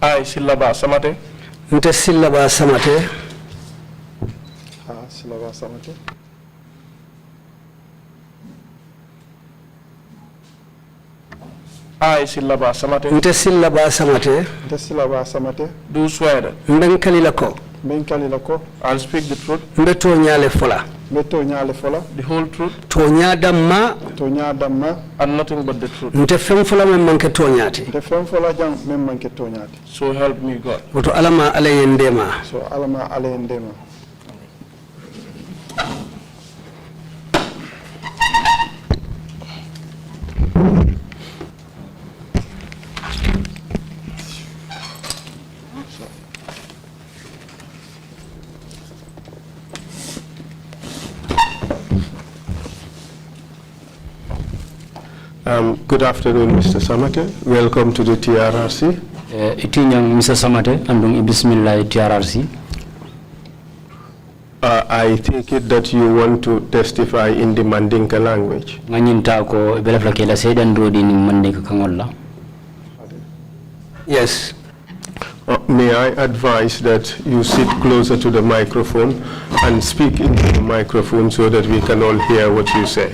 I, Sillah Samateh. Nte Sillah Samateh. Sillah Samateh. I, Sillah Samateh. Nte Sillah Samateh. Nte Sillah Samateh. Do swear that. Mbenkalilako. I'll speak the truth. Mbeto nyale fola. The whole truth. Tonya damma. And nothing but the truth. Nte fem fola memmanke tonyati. So help me God. Woto alama alayendema. Good afternoon, Mr. Samateh. Welcome to the TRRC. Itinyang Mr. Samateh, andung bismillah TRRC. I take it that you want to testify in the Mandinka language. Nganyinta ko belafla kela sedan rodi ni Mandinka kangolla. Yes. May I advise that you sit closer to the microphone and speak into the microphone so that we can all hear what you say.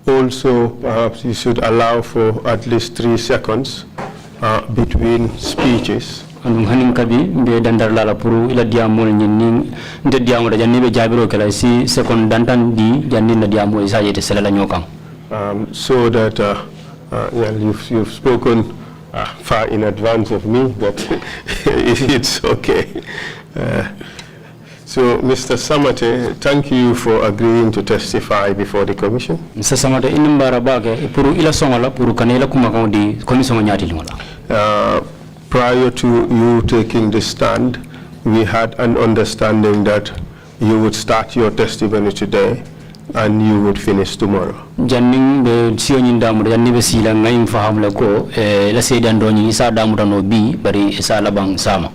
Also, perhaps you should allow for at least 3 seconds between speeches. Hanin kabi be dandar la puru ila diamol nyinning nte diamo da janni be jabiro kala si second dantan di janni na diamo isa yete sela nyokam so that well, you've spoken far in advance of me, but it's okay. So Mr. Samateh, thank you for agreeing to testify before the commission. Mr. Samateh inimbara bage puru ila songola puru kanela kumaka di commission nyati lingola. Prior to you taking the stand, we had an understanding that you would start your testimony today and you would finish tomorrow. Janning be siyonin damu janni be sila ngayim faham la ko la sedan doni isa damu dano bi bari isa labang sama.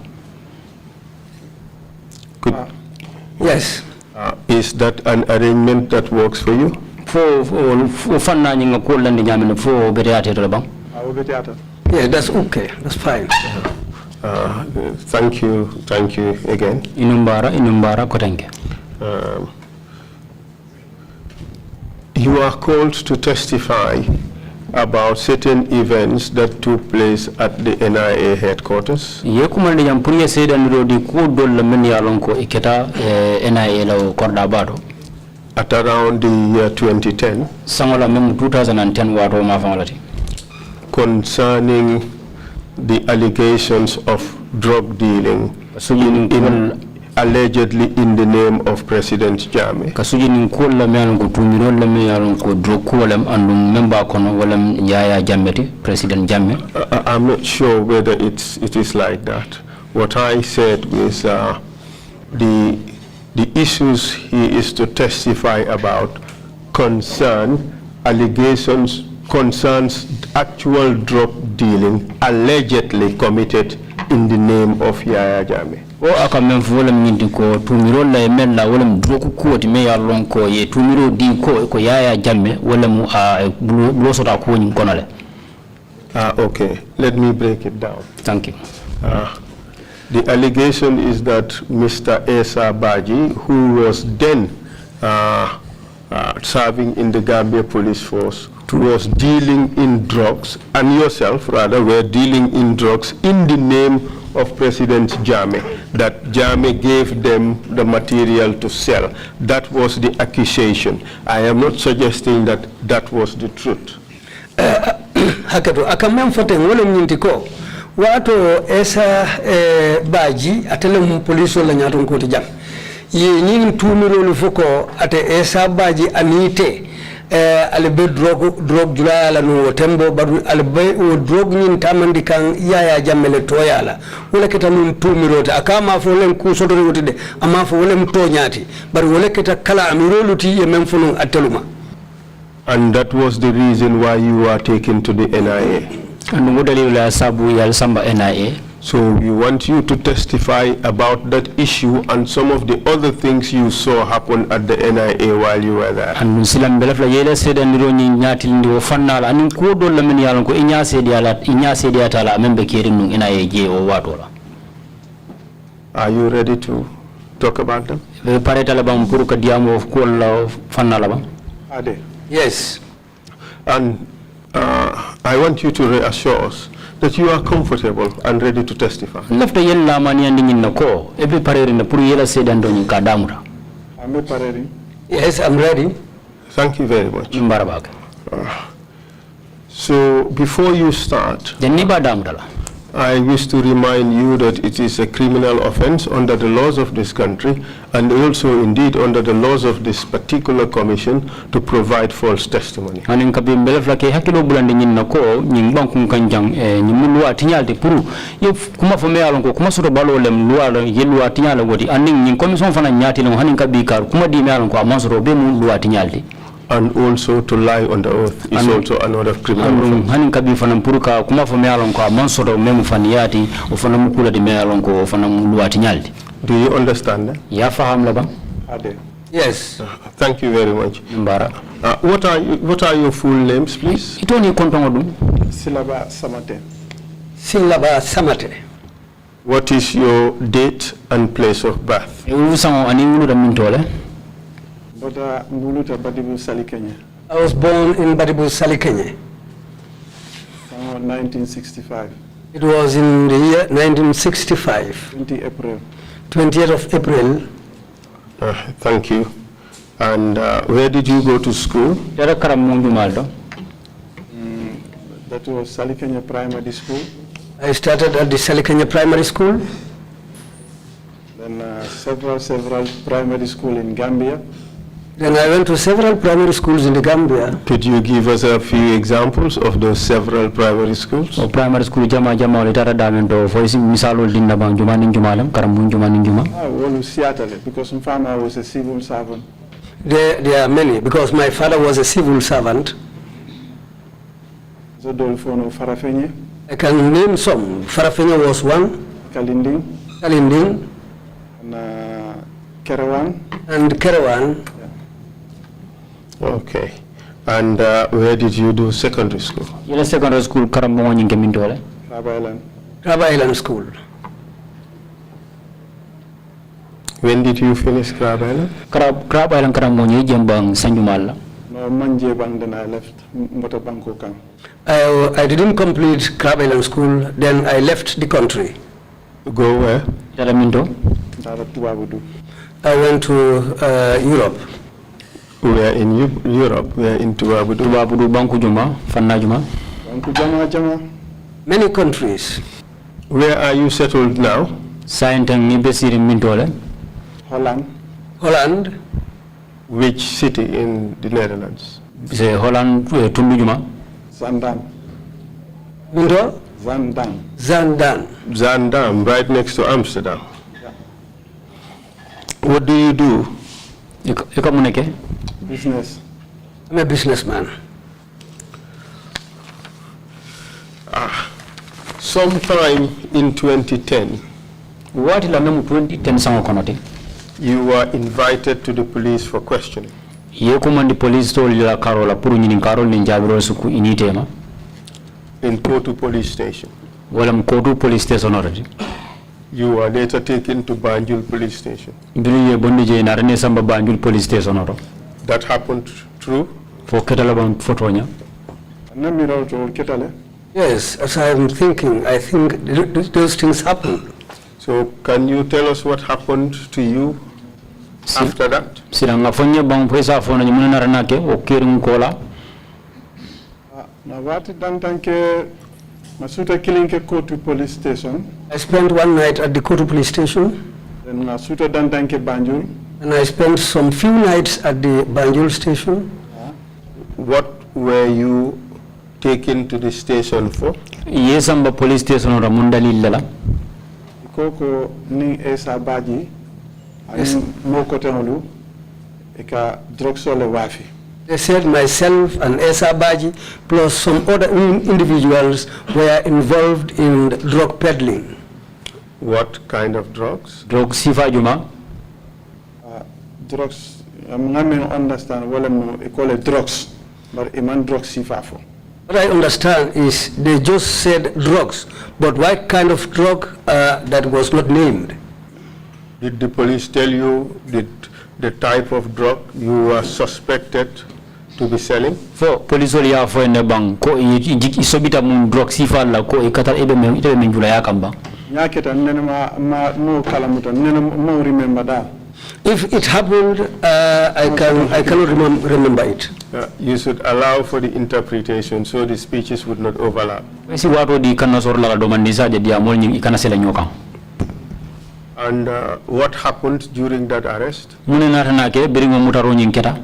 Good. Yes. Is that an arrangement that works for you? Fo fanna nyinga ko landi nyamene fo beriate to labang. Yeah, that's okay. That's fine. Thank you again. Inumbara kotenke. You are called to testify about certain events that took place at the NIA headquarters. Yekumande yampuriye seda nirodi ko dolla men yalonko iketa NIA la korda bado. At around the year 2010. Sangola mem 2010 wato ma famolati. Concerning the allegations of drug dealing allegedly in the name of President Jammeh. Kasujini kola mealon ko tumiro la mealon ko drug kolam andum memba kono walam Yaya Jammeh President Jammeh. I'm not sure whether it is like that. What I said was the issues he is to testify about concerns actual drug dealing allegedly committed in the name of Yaya Jammeh. O akamem volam minti ko tumiro la emella wolam drug ko ti me yalon ko ye tumiro di ko Yaya Jammeh wolam bloso ta ko nyin konole. Okay, let me break it down. Thank you. The allegation is that Mr. Esa Baji, who was then serving in the Gambia Police Force, was dealing in drugs, and yourself rather were dealing in drugs in the name of President Jammeh, that Jammeh gave them the material to sell. That was the accusation. I am not suggesting that that was the truth. Hakato akamem fote ngole mnyintiko wato Esa Baji atele police la nyaton ko jam ye nyini tumiro lu foko ate Esa Baji anite albe drug jula la no tembo badu albe o drug nyin tamandi kan Yaya Jammeh le toyala wala keta nun tumiro ta akama fo len ku sodore wotide ama fo wala mto nyati bari wala keta kala amiroluti ye mem funu ateluma. And that was the reason why you were taken to the NIA. And modali la sabu yal samba NIA. So we want you to testify about that issue and some of the other things you saw happen at the NIA while you were there. And silam belafla yele sede ndiro ni nyati ndi fannala anin ko do la men yalon ko inya sede atala membe kerin nun NIA je o watola. Are you ready to talk about them? Be pareta la bam pour ka diamo ko la fannala ba. Ade. Yes. And I want you to reassure us that you are comfortable and ready to testify. Lafta yella mani andi nyin nako e be pareri na pour yela sede ndo nyin ka damura. I'm ready. Yes, I'm ready. Thank you very much. Mbarabaka. So before you start, Denni ba damdala. I wish to remind you that it is a criminal offense under the laws of this country and also indeed under the laws of this particular commission to provide false testimony. Anin kabi belafla ke hakilo bulande nyin nako nyin bankun kanjang nyin luwa tinyalde pour yo kuma fo me alon ko kuma soto balo lem luwa ye luwa tinyala godi anin nyin commission fana nyati no hanin kabi kar kuma di me alon ko amansoro be mu luwa tinyalde. And also to lie on the oath is also another criminal offense. Hanin kabi fana puruka kuma fo me alon ko amansoro memu faniyati o fana mu kula di me alon ko fana mu luwa tinyalde. Do you understand that? Ya faham la ba? Ade. Yes. Thank you very much. Mbara. What are your full names, please? Itoni kontongo dum. Sillah Samateh. Sillah Samateh. What is your date and place of birth? E usango ani wulu da mintole. Bota mbuluta badibu sali Kenya. I was born in Badibu, Sali, Kenya. 1965. It was in the year 1965, 20 April. 20th of April. Thank you. And where did you go to school? Yara karam munju maldo. That was Sali Kenya Primary School. I started at the Sali Kenya Primary School. Then several primary school in Gambia. Then I went to several primary schools in the Gambia. Could you give us a few examples of those several primary schools? O primary school jama ole tara damento foisi misalol dinna bang juma nin jumalam karam mun juma nin juma. Well, Seattle, because my father was a civil servant. There are many, because my father was a civil servant. Zodolfono Farafenye, I can name some. Farafenye was one, Kalinding, Kalinding, and Kerawan. and Kerawan. Okay. And where did you do secondary school? Yela secondary school karam mo nyinge mindole. Crab Island. Crab Island School. When did you finish Crab Island? Crab Island karam mo nyi jembang sanjumala. No, Manje Bang, then I left Motobanko Kang. I didn't complete Crab Island School, then I left the country. Go where? Tara minto. I went to Europe. Where in Europe? Where in Tuwabudu? Tuwabudu banku juma, fanna juma. Banku jama. Many countries. Where are you settled now? Saintang ni besiri mintole. Holland. Which city in the Netherlands? Se Holland tundu juma. Zandam. Minto? Zandam. Zandam, right next to Amsterdam. Yeah. What do you do? Eka muneke? Business. I'm a businessman. Sometime in 2010, What la memu 2010 sango konote? you were invited to the police for questioning. Ye kumandi police tol la karola puru nyini karol ni jabiro suku initema. In Kotu police station. Wala mkotu police station already. You were later taken to Banjul police station. Bili ye bondi je na rene samba Banjul police station oro. That happened true? Fo ketala ban fotonya. Yes, as I am thinking, I think those things happen. So can you tell us what happened to you after that? Siranga fonye bang pesa fona nyumuna naranake o kirin kola. Na wati dantanke masuta kilinke Kotu police station. I spent one night at the Kotu police station. Then masuta dantanke Banjul. And I spent some few nights at the Banjul station. What were you taken to the station for? Yesamba police station ora mundali lala. Koko ni esa baji ani moko tenolu eka drugsole wafi. They said myself and Esa Baji plus some other individuals were involved in drug peddling. What kind of drugs? Drugs sifa juma. Drugs, I'm not understand what I call it drugs, but a man drugs sifafo. What I understand is they just said drugs, but what kind of drug that was not named? Did the police tell you the type of drug you were suspected to be selling? For police oli ya fo ne bang ko isobita mun drugs sifa la ko ikata ebe men jula ya kamba. Nyaketa nene ma no kalamuta nene mo remember that. If it happened, I cannot remember it. You should allow for the interpretation so the speeches would not overlap. Si wato di kana sor la do mandisa je dia mol ni ikana sela nyokan. And what happened during that arrest? Mune nata na ke biri mo mutaro nyin keta.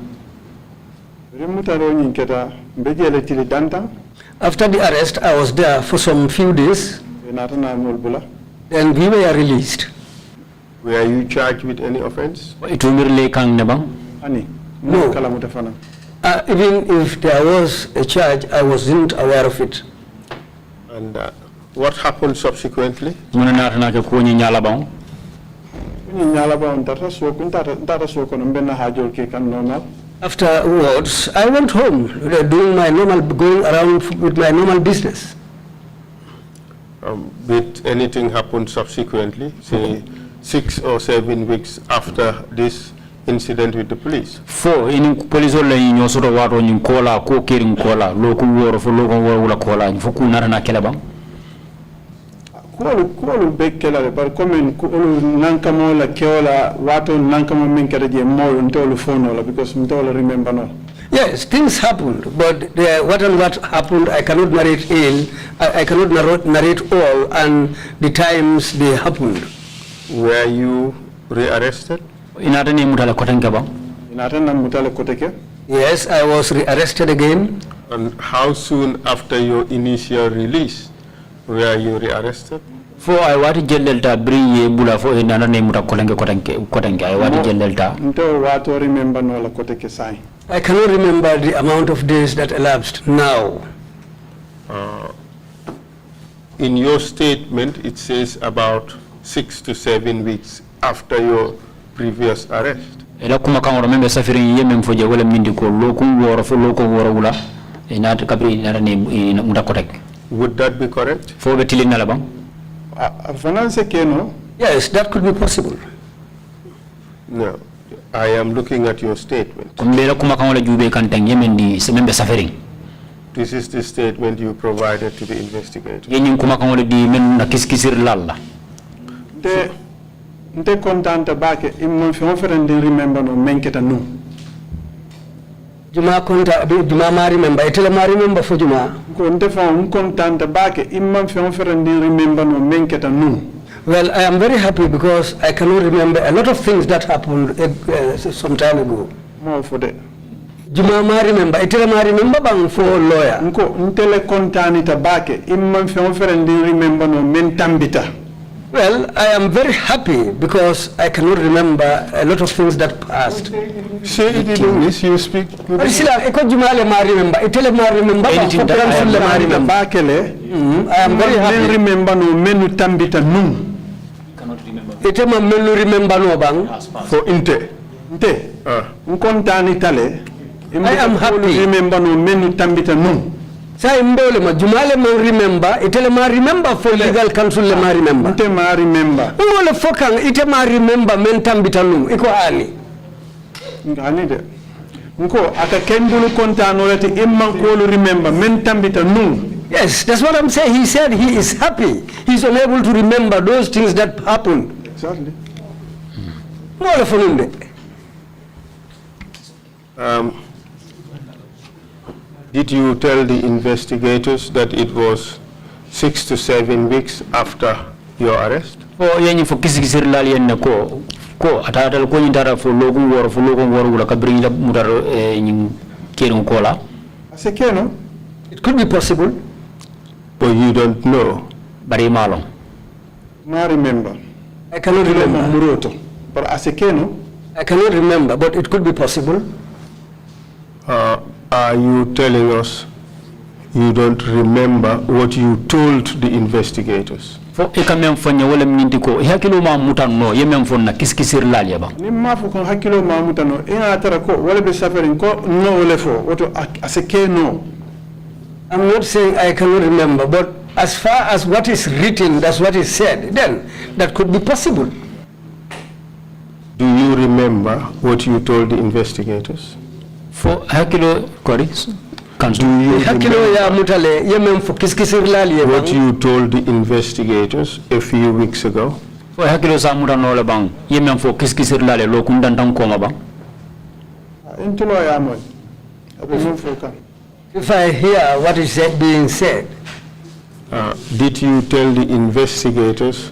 After the arrest, I was there for some few days. Then we were released. Were you charged with any offense? No. Even if there was a charge, I wasn't aware of it. And what happened subsequently? Afterwards, I went home, going around with my normal business. Did anything happen subsequently, say 6 or 7 weeks after this incident with the police? For in police all in your sort of water in cola, co-caring cola, local war for local war cola, and for Kunarana Kelabang. Kuolu bekela par comme nankamo la keola wato nankamo menkereje mo ntolu fono la because ntolu remember no. Yes, things happened, but what happened I cannot narrate I cannot narrate all and the times they happened. Were you rearrested? Inatene mutala kotenke ba? Inatene mutala koteke? Yes, I was rearrested again. And how soon after your initial release were you rearrested? For I want to delta bring bula for another name kotenke I want to delta. Nto wato remember no la koteke sai. I cannot remember the amount of days that elapsed now. In your statement, it says about 6 to 7 weeks after your previous arrest. Ela kuma kan remember safirin yemen foje wala mindi ko lokum woro fo lokum woro wula inata kabri inata ne muta kotek. Would that be correct? For betilin na labang? Finance keno? Yes, that could be possible. No. I am looking at your statement. Kumbela kuma kan wala jube kan tang yemen di semembe safirin. This is the statement you provided to the investigator. Yenin kuma kan wala di men na kiskisir lalla. Nte kontanta bake imman fi offerende remember no menketa no. Juma konta juma ma remember itela ma remember fo juma. Ko nte fa kontanta bake imman fi offerende remember no menketa no. Well, I am very happy because I cannot remember a lot of things that happened some time ago. More for that. Juma ma remember itela ma remember bang for lawyer. Nko ntele kontani tabake imman fi offerende remember no mentambita. Well, I am very happy because I cannot remember a lot of things that passed. Say it in English, you speak. Sillah, eko jumale ma remember, itele ma remember, anything that I am I am very happy. Remember no menu tambita no. Cannot remember. Itema menu remember no bang. For inte. Inte. Nkontani tale. I am happy. Remember no menu tambita no. Say mbole ma jumale ma remember itele ma remember for legal counsel le ma remember ite ma remember mbole fokang ite ma remember men tambita num iko ani ngani de nko aka kendulu kontano lati imman ko remember men tambita num. Yes, that's what I'm saying. He said he is happy. He's unable to remember those things that happened. Exactly. Mbole fonumbe. Did you tell the investigators that it was 6 to 7 weeks after your arrest? Oh, yani for kisikisir lali en ko atata ko nyindara fo logo woro wala kabri la mudaro nyin kenu kola. Asekeno? It could be possible, but you don't know. Bari malong. I remember. I cannot remember muroto. But asekeno? I cannot remember, but it could be possible. Are you telling us you don't remember what you told the investigators. Fo e kamem fanya wala mnyindi ko hakilo ma mutano yemem fonna kiskisir lalia ba. Ni mafu ko hakilo ma mutano ina tara ko wala be suffering ko no wala fo woto aseke no. I'm not saying I cannot remember, but as far as what is written, that's what is said, then that could be possible. Do you remember what you told the investigators? For hakilo kori Do you Hakilo ya remember mutale yemem fo kiskisir lalia ba. what you told the investigators a few weeks ago? fo hakilo sa mutano le bang yemem fo kiskisir lalia lo kundantan ko ma ba. Intulo ya moy. Abe mo fo kan. If I hear what is being said, Did you tell the investigators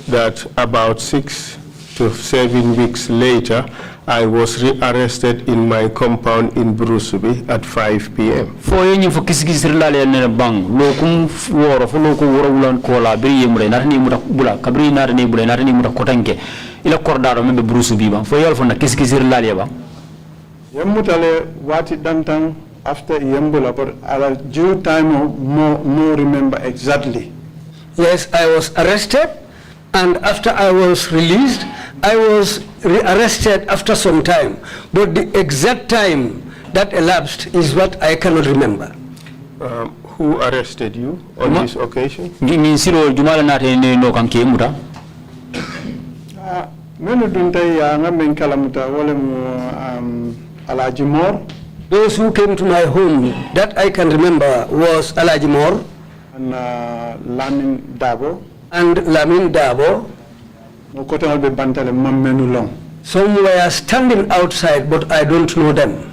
that about 6 to 7 weeks later, I was rearrested in my compound in Brusubi at 5 p.m.? Fo yenyi fo kiskisir lalia ne bang lo kum woro fo lo ko woro wulan ko la bi yemre natani muta bula kabri natani bula natani muta kotanke ila kordaro membe brusu bi ba fo yol fo na kiskisir lalia ba. Yemutale wati dantang after Yembula, but at due time more remember exactly. yes, I was arrested, and after I was released, I was arrested after some time. But the exact time that elapsed is what I cannot remember. Who arrested you on this occasion? Ni siro jumala nate ne no kan ke muta. Menu duntai ya ngamen kalamuta wale mu Alaji Mor. Those who came to my home that I can remember was Alaji Mor And Lamin Dabo. and Lamin Dabo. Mokotanal be bantale menu long. Some were standing outside, but I don't know them.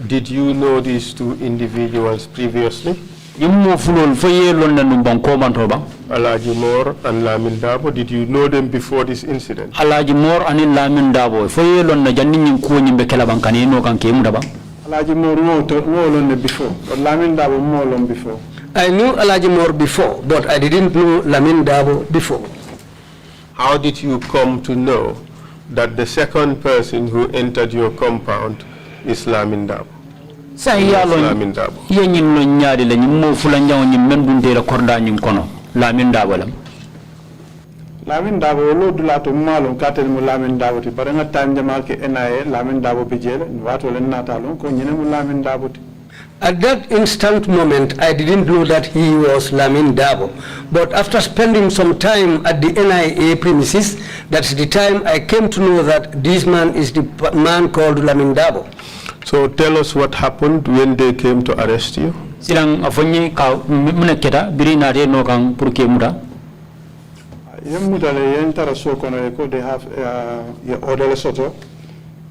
Did you know these two individuals previously? Yimmo fulol fo yelon na num banko manto ba. Alaji Moore and Lamin Dabo, did you know them before this incident? Alaji Mor ani Lamin Dabo fo yelon na janni nyin ko nyimbe kala bankani no kan ke muta ba. Alaji Mor more long before, but Lamin Dabo more long before. I knew Alaji Mor before, but I didn't know Lamin Dabo before. How did you come to know that the second person who entered your compound is Lamin Dabo? Sa yalon Lamin Dabo. yenyin no nyaade la nyimmo fulan jaw nyim men bunde la korda nyim kono Lamin Dabo lam. Lamin Dabo lo dulato malo katel mu Lamin Dabo ti baranga time jamal ke NIA Lamin Dabo bijele wato len natalon ko nyene mu Lamin Dabo ti. At that instant moment, I didn't know that he was Lamin Dabo. But after spending some time at the NIA premises, that's the time I came to know that this man is the man called Lamin Dabo. So tell us what happened when they came to arrest you. Silang afonyi ka muneketa biri na re no kan pour ke muta. Yemudale yentara so kono ko they have your order soto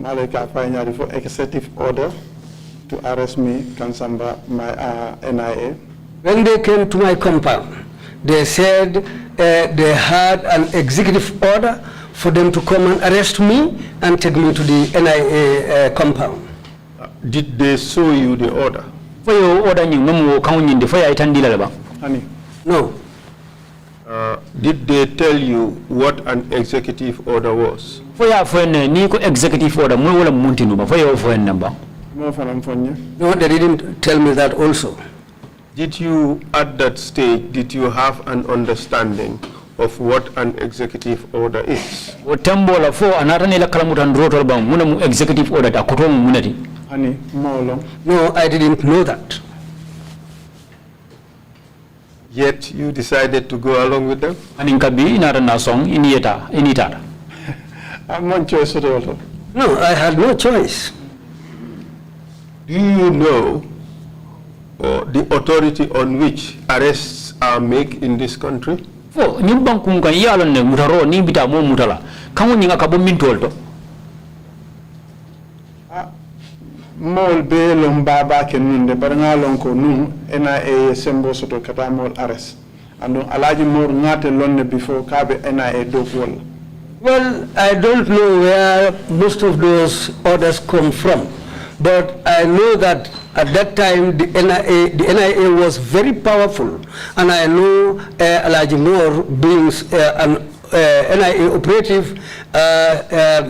malika fanya for executive order to arrest me Kansamba my NIA. When they came to my compound, they said they had an executive order for them to come and arrest me and take me to the NIA compound. Did they show you the order? Fo yo order nyim no mo kan nyinde fo ya itandila ba. Honey. No. Did they tell you what an executive order was? Fo ya fo ne ni ko executive order mo wala muntinu ba fo yo fo en ba. Mo fanam fonye. No, they didn't tell me that also. Did you, at that stage, did you have an understanding of what an executive order is? O tembo la fo anata ne la kalamuta ndrotol ba muna mu executive order ta koto mu munati. Honey, more long. No, I didn't know that. Yet you decided to go along with them? Anin kabi inara na song inita. I'm on choice at all. No, I had no choice. Do you know the authority on which arrests are made in this country? Fo nyimban kun kan yalon ne mutaro ni bita mo mutala. Kamu nyinga kabo mintolto. Mol be lom baba ke nunde baranga lon ko nun NIA sembo soto kata mol arrest. Andon alaji mor ngate lonne before kabe NIA do wol. Well, I don't know where most of those orders come from, but I know that at that time the NIA was very powerful, and I know Alaji Moore being an NIA operative,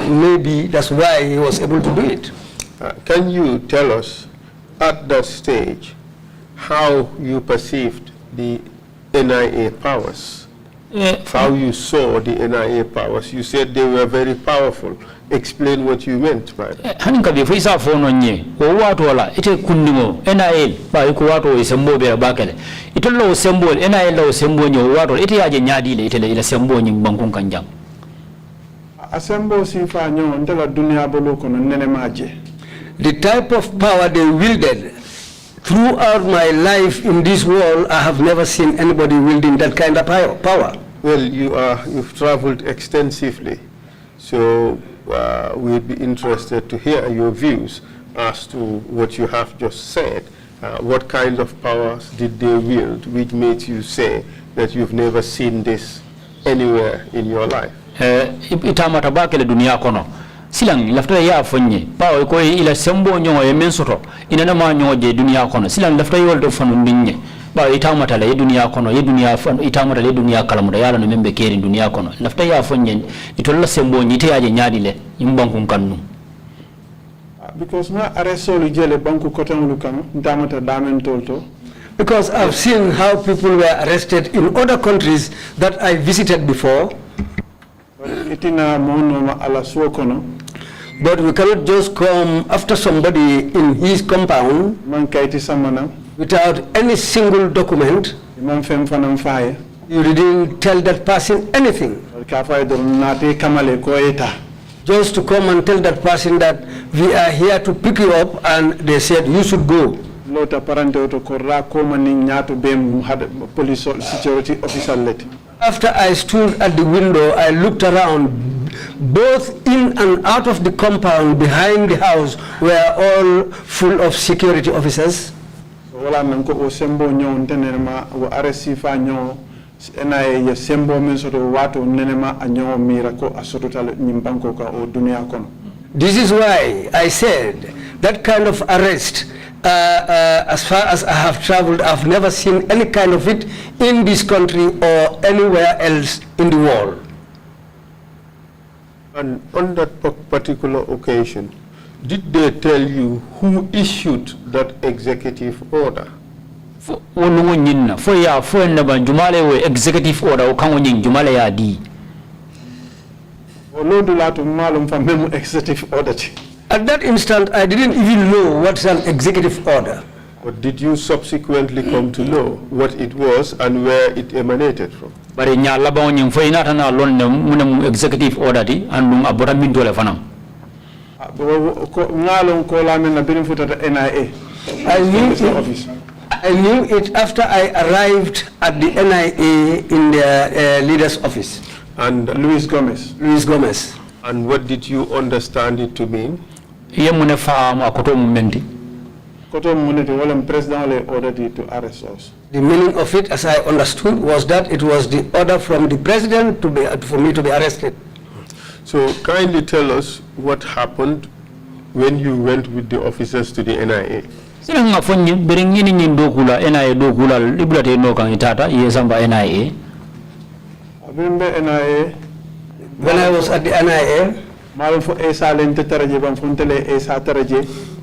maybe that's why he was able to do it. Can you tell us, at that stage, how you perceived the NIA powers, how you saw the NIA powers. You said they were very powerful. Explain what you meant by that. Haninka bi fisa fono nye o watu wala ite kundimo NIL ba iko watu isembo be bakale ito lo sembo NIL lo sembo nye o watu ite yaje nyadi le ite le sembo nyi bankun kanjang asembo sifa nyo ndela dunia bolo kono nene maje. The type of power they wielded throughout my life in this world, I have never seen anybody wielding that kind of power. Well, you've traveled extensively, so we'd be interested to hear your views as to what you have just said. What kind of powers did they wield, which made you say that you've never seen this anywhere in your life? Itama tabakele dunia kono silang lafta ya fonye pawo ko ila sembo nyongo e mensoto inana ma nyoje dunia kono silang lafta yoldo fanu ndinye ba itama tala e dunia kono e dunia fanu itama tala e dunia kalamuda yala no membe keri dunia kono lafta ya fonye itolla sembo nyite yaje nyaadile imbanku kannu because na aresolu jele banku kotamulu kam ndamata damen tolto. Because I've seen how people were arrested in other countries that I visited before. But we cannot just come after somebody in his compound without any single document. You didn't tell that person anything. Just to come and tell that person that we are here to pick you up, and they said you should go. Police security officer. After I stood at the window, I looked around. Both in and out of the compound behind the house were all full of security officers. This is why I said that kind of arrest, as far as I have traveled, I've never seen any kind of it in this country or anywhere else in the world. And on that particular occasion, did they tell you who issued that executive order? Executive order jumale ya di. Executive order. At that instant, I didn't even know what's an executive order. But did you subsequently come to know what it was and where it emanated from? But in Yalaba, you find out an alone executive order and about a minute of an I knew it after I arrived at the NIA in the leader's office. And Luis Gomez. And what did you understand it to mean? President ordered to arrest us. The meaning of it, as I understood, was that it was the order from the president for me to be arrested. So kindly tell us what happened when you went with the officers to the NIA. When I was at the NIA,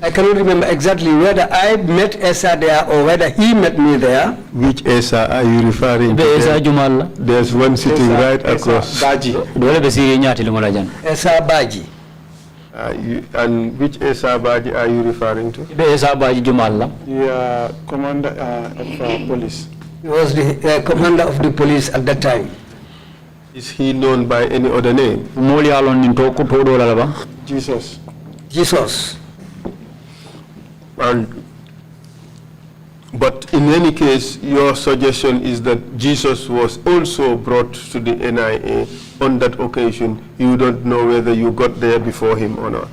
I cannot remember exactly whether I met Esa there or whether he met me there. Which Esa are you referring to? There's one sitting right across. Esa Baji. And which Esa Baji are you referring to? Esa Baji Jumala. The commander of police. He was the commander of the police at that time. Is he known by any other name? Jesus. But in any case, your suggestion is that Jesus was also brought to the NIA on that occasion. You don't know whether you got there before him or not.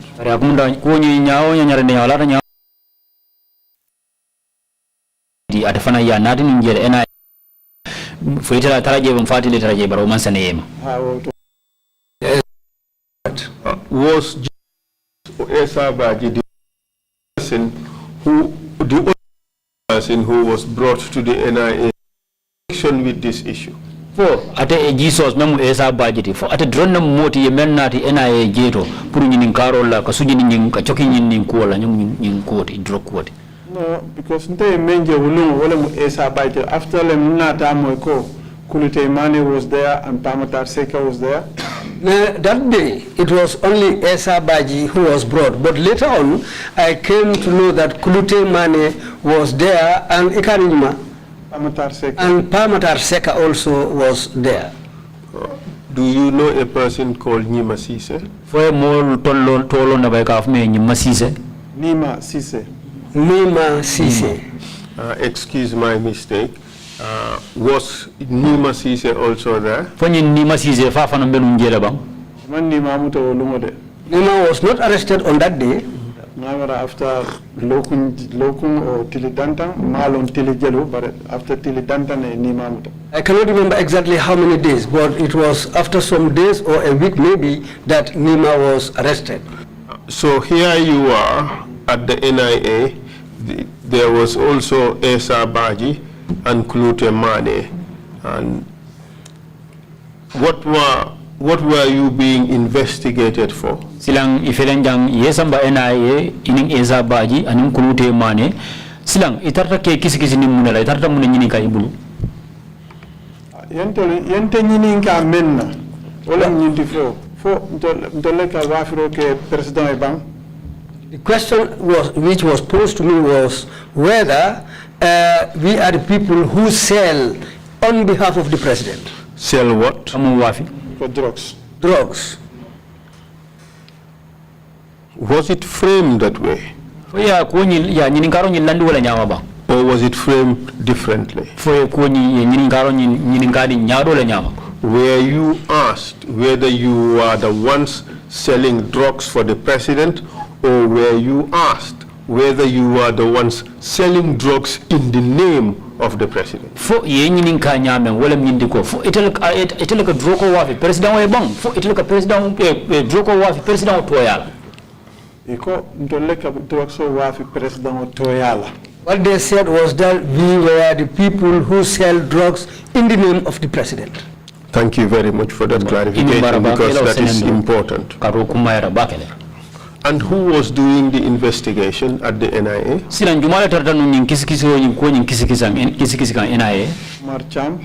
Was Jesus Esa Baji the person who was brought to the NIA with this issue? For at Jesus memu Esa Baji for at drone moti yemennati NIA jeto puru nyin karola ka suji nyin ka choki nyin kuola nyin quote drop quote. No, because nte menje wulungu wale mu esa baite after le mnata moiko Kulute Mane was there and Samateh TRRC was there. That day, it was only Esa Baji who was brought. But later on, I came to know that Kulute Mane was there and Ikarinjuma. And Samateh TRRC also was there. Do you know a person called Nima Sise? Foi mol tolo na ba ka me Nima Sise. Nima Sise. Nima Sise. Excuse my mistake. Was Nima Sise also there? Fonyi Nima Sise fa fa no mbelu njele bang. Man Nima muto lumode. Nima was not arrested on that day. After lokum or tilidanta, malon tilijelu, but after tilidanta Nima muto. I cannot remember exactly how many days, but it was after some days or a week maybe that Nima was arrested. So here you are at the NIA. There was also Esa Baji and Kulute Mane. And what were you being investigated for? Silang ifelenjang yesamba NIA ining Esa Baji aning Kulute Mane. Silang itarta ke kisi ni munela itarta mune nyini ka ibulu. Yente nyini ka menna. Wala nyinti fo ntole ka wafiro ke president e bang. The question which was posed to me was whether we are the people who sell on behalf of the president. Sell what? For drugs. Drugs. Was it framed that way? Or was it framed differently? Were you asked whether you were the ones selling drugs for the president, or were you asked whether you were the ones selling drugs in the name of the president? Fo yenyini kanyame wala mnyindiko fo iteleka droko wafi president wa bang fo iteleka president droko wafi president toyala iko ntoleka drugs wafi president toyala. What they said was that we were the people who sell drugs in the name of the president. Thank you very much for that clarification, because that is important. And who was doing the investigation at the NIA? Silan jumala tartanu nyin kisikisi wo nyin ko nyin kisikisi kan NIA. Marcham.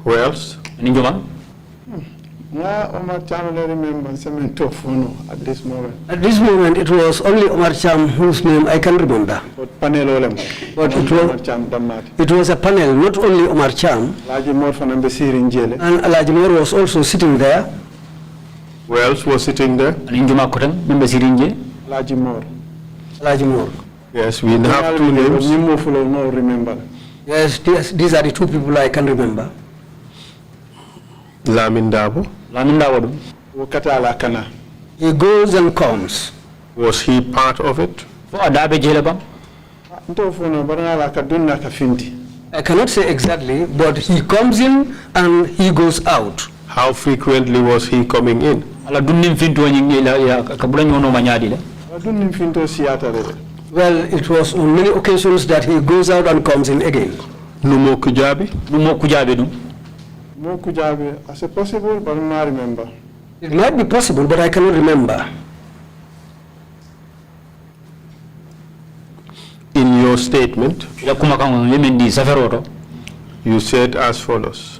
Who else? Ninjuma? Omar Cham, I remember at this moment. At this moment, it was only Omar Cham whose name I can remember. But it was a panel, not only Omar Cham. And Alajimor was also sitting there. Who else was sitting there? Alajimor. Yes, we have two names. Yes, these are the two people I can remember. Lamindabo. He goes and comes. Was he part of it? I cannot say exactly, but he comes in and he goes out. How frequently was he coming in? Well, it was on many occasions that he goes out and comes in again. Numo Kujabi? As a possible, but I don't remember. It might be possible, but I cannot remember. In your statement, you said as follows.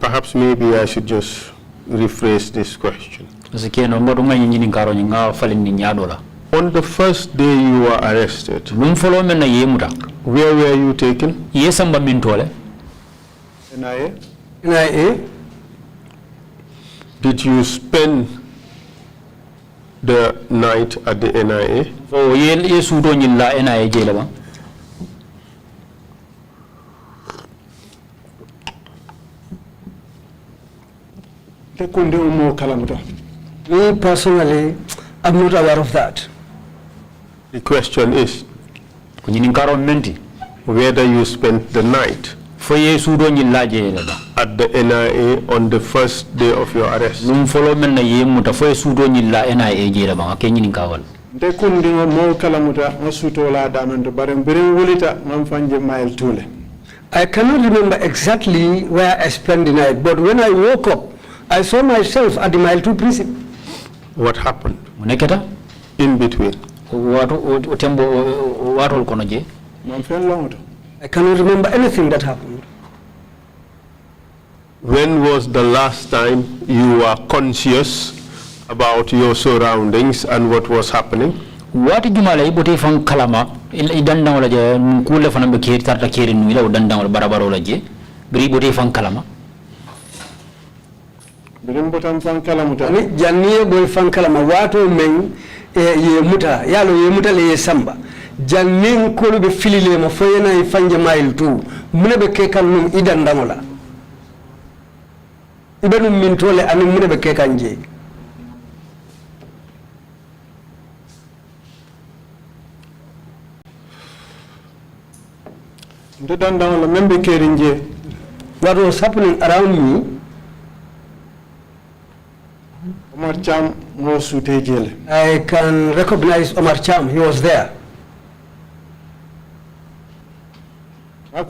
Perhaps maybe I should just rephrase this question. On the first day you were arrested, where were you taken? NIA. NIA. Did you spend the night at the NIA? Me personally, I'm not aware of that. The question is whether you spent the night at the NIA on the first day of your arrest. nte kundingo mo kalamuta masutola damento bare birin wulita ngam fanje mile tule. I cannot remember exactly where I spent the night, but when I woke up, I saw myself at the Mile 2 prison. What happened muneketa in between? watu tembo watu kono je I cannot remember anything that happened. When was the last time you were conscious about your surroundings and what was happening? wati jumala ibote fan kalama idanda wala je kule fana be kiri tarta kiri nu ila udanda wala barabaro la je bri bote fan kalama birim botam fan kalama ta ni janniye boy fan kalama wato men ye muta yalo ye muta le samba jannin ko be filile mo foyena e fanje mile 2 mune be ke kan num idanda wala ibenu min tole ani mune be ke kanje what was happening around me. Omar Cham was I can recognize Omar Cham, he was there. I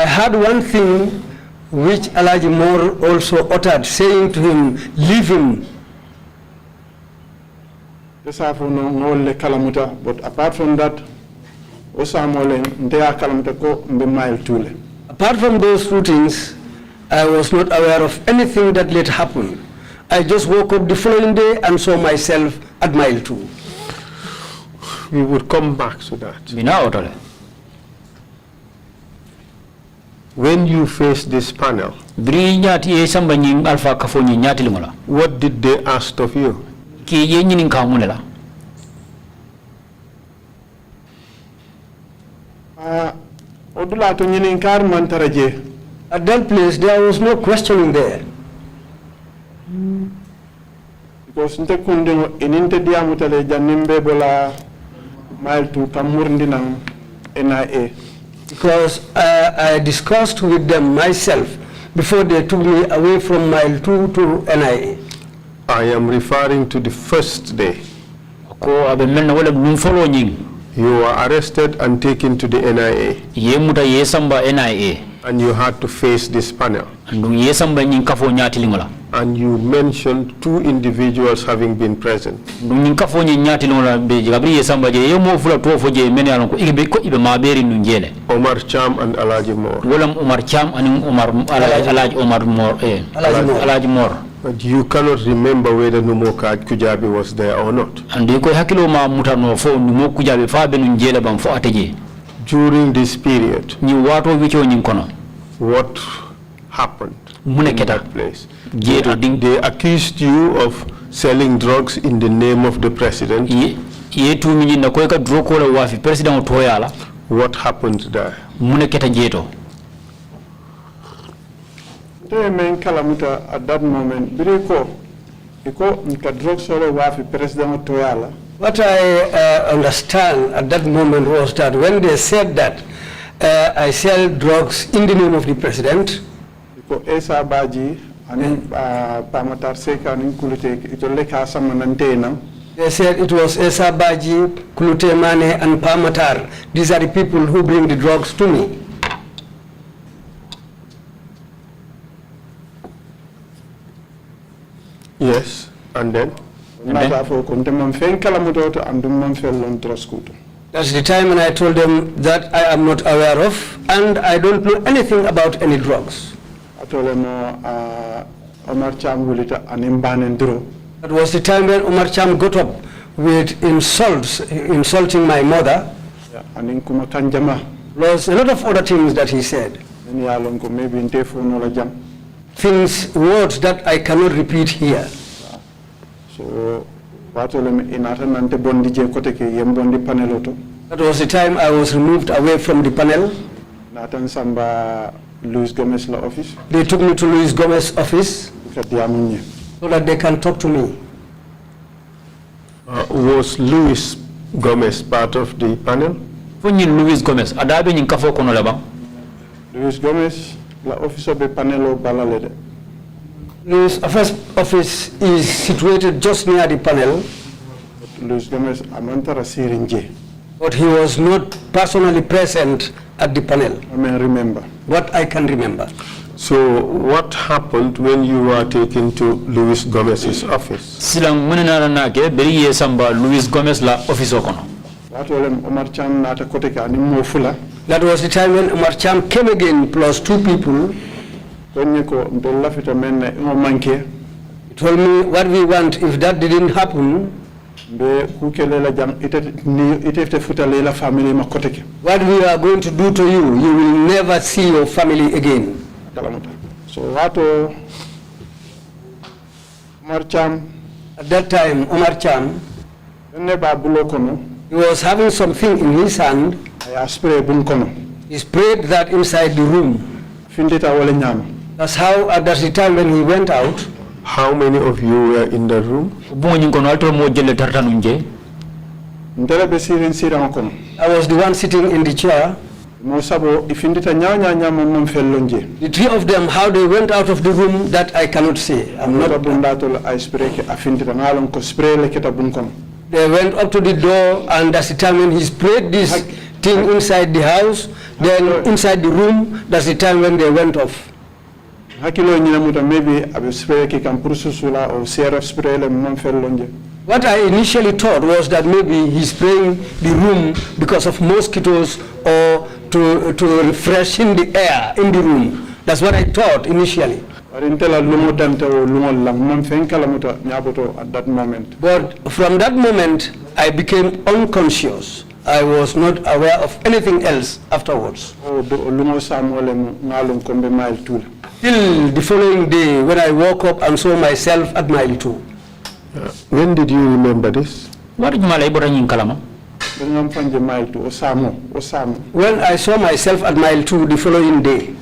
had one thing which Alaji Moore also uttered, saying to him, leave him. But apart from that, apart from those two things, I was not aware of anything that later happened. I just woke up the following day and saw myself at Mile 2. We would come back to that. When you faced this panel, what did they ask of you? At that place, there was no questioning there. Because NIA. Because I discussed with them myself before they took me away from Mile 2 to NIA. I am referring to the first day. You were arrested and taken to the NIA. And you had to face this panel. And you mentioned two individuals having been present. Omar Cham and Alaji Moore. Alaji Moore. But you cannot remember whether Numoka Kujabi was there or not. During this period, what happened in that place? They accused you of selling drugs in the name of the president. What happened there? At that moment, what I understand at that moment was that when they said that I sell drugs in the name of the president, they said it was Esa Baji, Kulute Mane, and Pamatar. These are the people who bring the drugs to me. Yes, and then? That's the time when I told them that I am not aware of and I don't know anything about any drugs. I told them Omar Cham That was the time when Omar Cham got up with insulting my mother. Plus a lot of other things that he said. Words that I cannot repeat here. So, that was the time I was removed away from the panel. They took me to Luis Gomez's office so that they can talk to me. Was Luis Gomez part of the panel? Luis Gomez, Luis Gomez, la office of the panel of Balalede. His office is situated just near the panel, Luis Gomez amantara sirinje. but he was not personally present at the panel, I may remember. what I can remember. So what happened when you were taken to Luis Gomez's office? Silang munena na ke beri ye samba Luis Gomez la office okono. Watolem Omar Cham nata koteka ni mofula. That was the time when Omar Cham came again plus 2 people. Konye ko mbola fita menne ngo manke. He told me what we want. If that didn't happen, Be kukelela jam ite futa lela family ma koteke. what we are going to do to you, you will never see your family again. Kalamuta. So wato Omar Cham At that time, Omar Cham, ne ba bulo kono. he was having something in his hand. I spray bun kono. He sprayed that inside the room. Findita wala nyama. That's how, that's the time when he went out. How many of you were in the room? Bo nyin kono altro mo jelle tartanu nje. Ndele be sirin sira kono. I was the one sitting in the chair. Mo sabo ifindita nyama mom fellonje. The 3 of them, how they went out of the room, that I cannot say. I'm not. Bundatol I spray ke afindita ngalon ko spray le keta bun kono. They went up to the door, and that's the time when he sprayed this thing inside the house. Then inside the room, that's the time when they went off. Hakilo nyina muta maybe abe spray ke kan pursusula or serif spray le mom fellonje. What I initially thought was that maybe he's spraying the room because of mosquitoes or to refreshing the air in the room. That's what I thought initially. Arintela lumo dante o lumo lang mom fenkala muta nyaboto at that moment. But from that moment, I became unconscious. I was not aware of anything else afterwards. O lumo samole ngalon kombe mile 2. Till the following day, when I woke up and saw myself at mile 2. When did you remember this? Wari jumala ibora nyin kalama. Ngam fanje mile 2 o samo. When I saw myself at mile 2 the following day.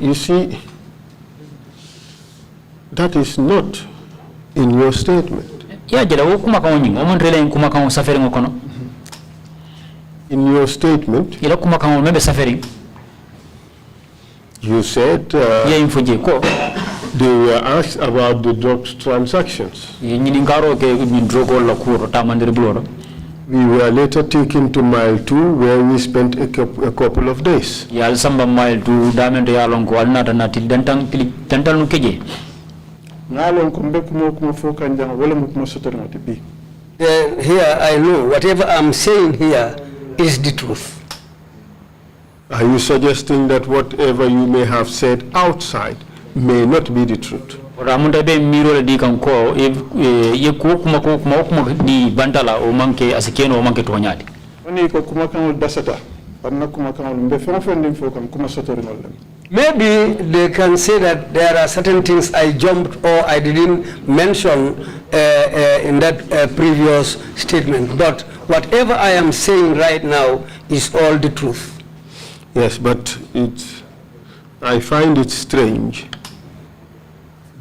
You see, that is not in your statement. Ya jela wo kuma kan nyin o mon rele kuma kan safari ngokono. In your statement, Ila kuma kan mebe safari. you said Ya infoje ko. they were asked about the drugs transactions. Nyini ngaro ke ni drogo la kuro tamandere bloro. We were later taken to mile 2 where we spent a couple of days. Ya samba mile du damente ya lonko alnata nati dental nu keje. Ngalon kombe kuma foka njanga wala mukuma sotorngati bi. Here I know whatever I'm saying here is the truth. Are you suggesting that whatever you may have said outside may not be the truth? Ramunda be miro le di kan ko ye ko kuma di bantala o manke asikeno o manke to nyaati. Oni ko kuma kan dasata. Panna kuma kan mbe fendim fokan kuma sotorngol dem. Maybe they can say that there are certain things I jumped or I didn't mention in that previous statement. But whatever I am saying right now is all the truth. Yes, but I find it strange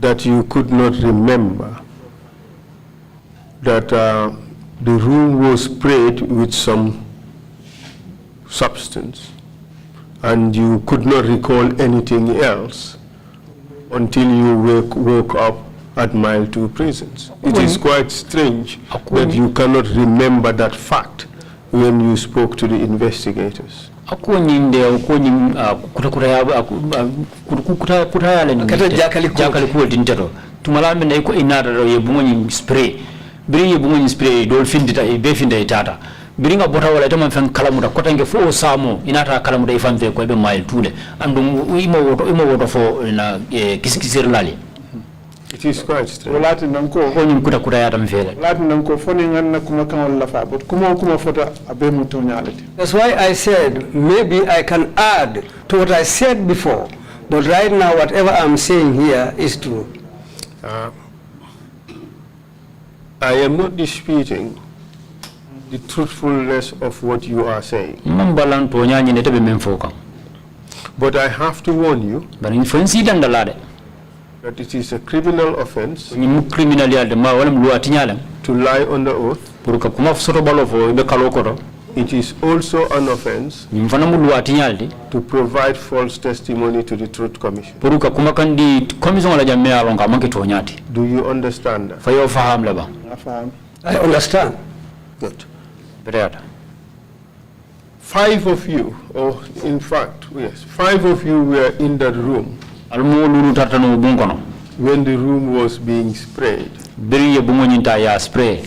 that you could not remember that the room was sprayed with some substance and you could not recall anything else until you woke up at mile 2 prisons. It is quite strange that you cannot remember that fact when you spoke to the investigators. Ako nyinde ko nyim kuta ya le Kata jakali ko dintero tumala men ay ko inada ye bungo nyim spray biri ye bungo nyim spray dol findita e be finda tata biri nga bota wala to man fen kalamuda ko tange fo samo inata kalamuda e famfe ko be mile tule andum imo woto fo na kisikisir lali. It is quite strange. Walati nanko Ko nyim kuta ya tam fele. walati nanko foni nganna kuma kan lafa but kuma fota abe muto nyalati. That's why I said maybe I can add to what I said before. But right now whatever I'm saying here is true. I am not disputing the truthfulness of what you are saying. Mambalan to nyanyi ne tebe memfoka. But I have to warn you Bari fonsi dandalade. that it is a criminal offense Nyim criminal ya de ma wala mlu atinyala to lie on the oath pour que kuma soto balo fo be kalo koto it is also an offense ñim fana mu luwa tiñalde to provide false testimony to the Truth Commission. pour ka kuma kandi commission la jamme alon ka manke to ñati Do you understand that? fa yo faham la ba I understand. Good. bereata 5 of you, or in fact, yes, 5 of you were in that room almo lulu tartano bun kono when the room was being sprayed. biri ye bungo ñinta ya spray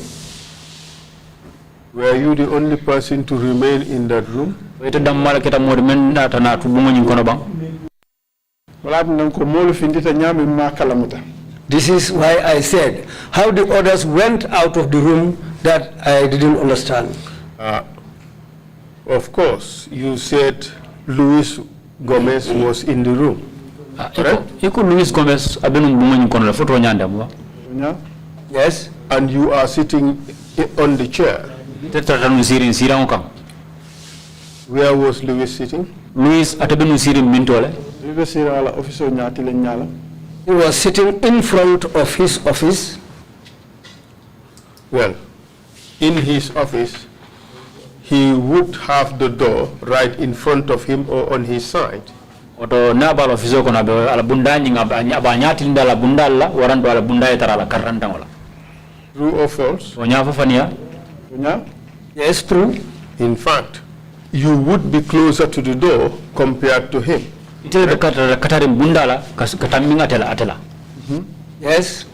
Were you the only person to remain in that room? ite dammala keta modi men data na tu bungo ñin kono bang wala nan ko molu findita nyami ma kalamuta. This is why I said how the others went out of the room that I didn't understand. Of course, you said Luis Gomez was in the room. iko Luis Gomez abenum bungo ñin kono la foto ñande mo Yes. And you are sitting on the chair. te tartanu sirin siran kan Where was Luis sitting? Luis atabenu sirin mintole Ribe sira ala office nyati le nyala. He was sitting in front of his office. Well, in his office, he would have the door right in front of him or on his side. oto nabal office ko na be ala bundañi aba ñati ndala bundalla warando ala bundaye tara ala karranta wala True or false? o ñafa fania Nya Yes, true. In fact, you would be closer to the door compared to him. ite be katare bundala katamminga atela Yes.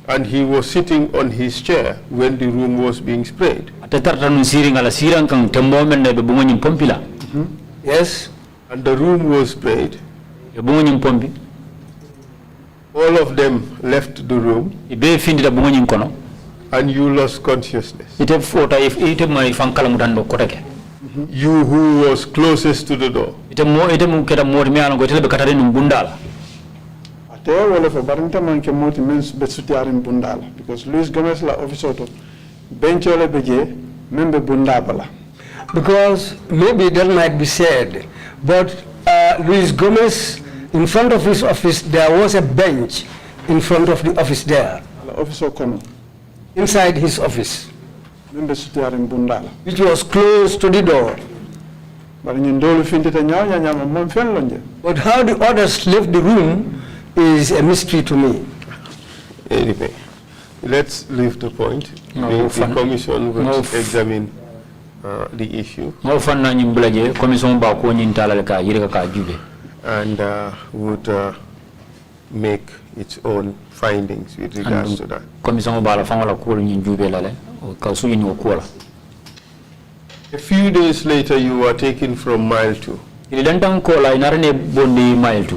And he was sitting on his chair when the room was being sprayed. ate tartanu sirin ala siran kan tembo men be bungo ñin pompila Yes. And the room was sprayed. e bungo ñin pompi All of them left the room e be findita bungo ñin kono and you lost consciousness. ite fota ite mai fankala mutando kotake You who was closest to the door. ite mu keda modi mi alango ite be katare num bundala ate wala fa barinta manke moti men be sutiarin bundala because Luis Gomez la office auto benchole beje membe bundabala. Because maybe that might be said, but Luis Gomez, in front of his office, there was a bench in front of the office there, La office kono inside his office, membe sutiarin bundala. which was close to the door. Bari ñun dolu findita nyaaw nyama mom fen lonje. But how the others left the room is a mystery to me. Anyway, let's leave the point. No, The commission will no, examine the issue mo fanna ñim blaje commission ba ko ñin talal ka yirga ka jube and would make its own findings with regards to that. commission ba la fangala ko ñin jube la le ka su ñin ko la A few days later, you were taken from Mile 2 il dantan ko la inarne bondi mile 2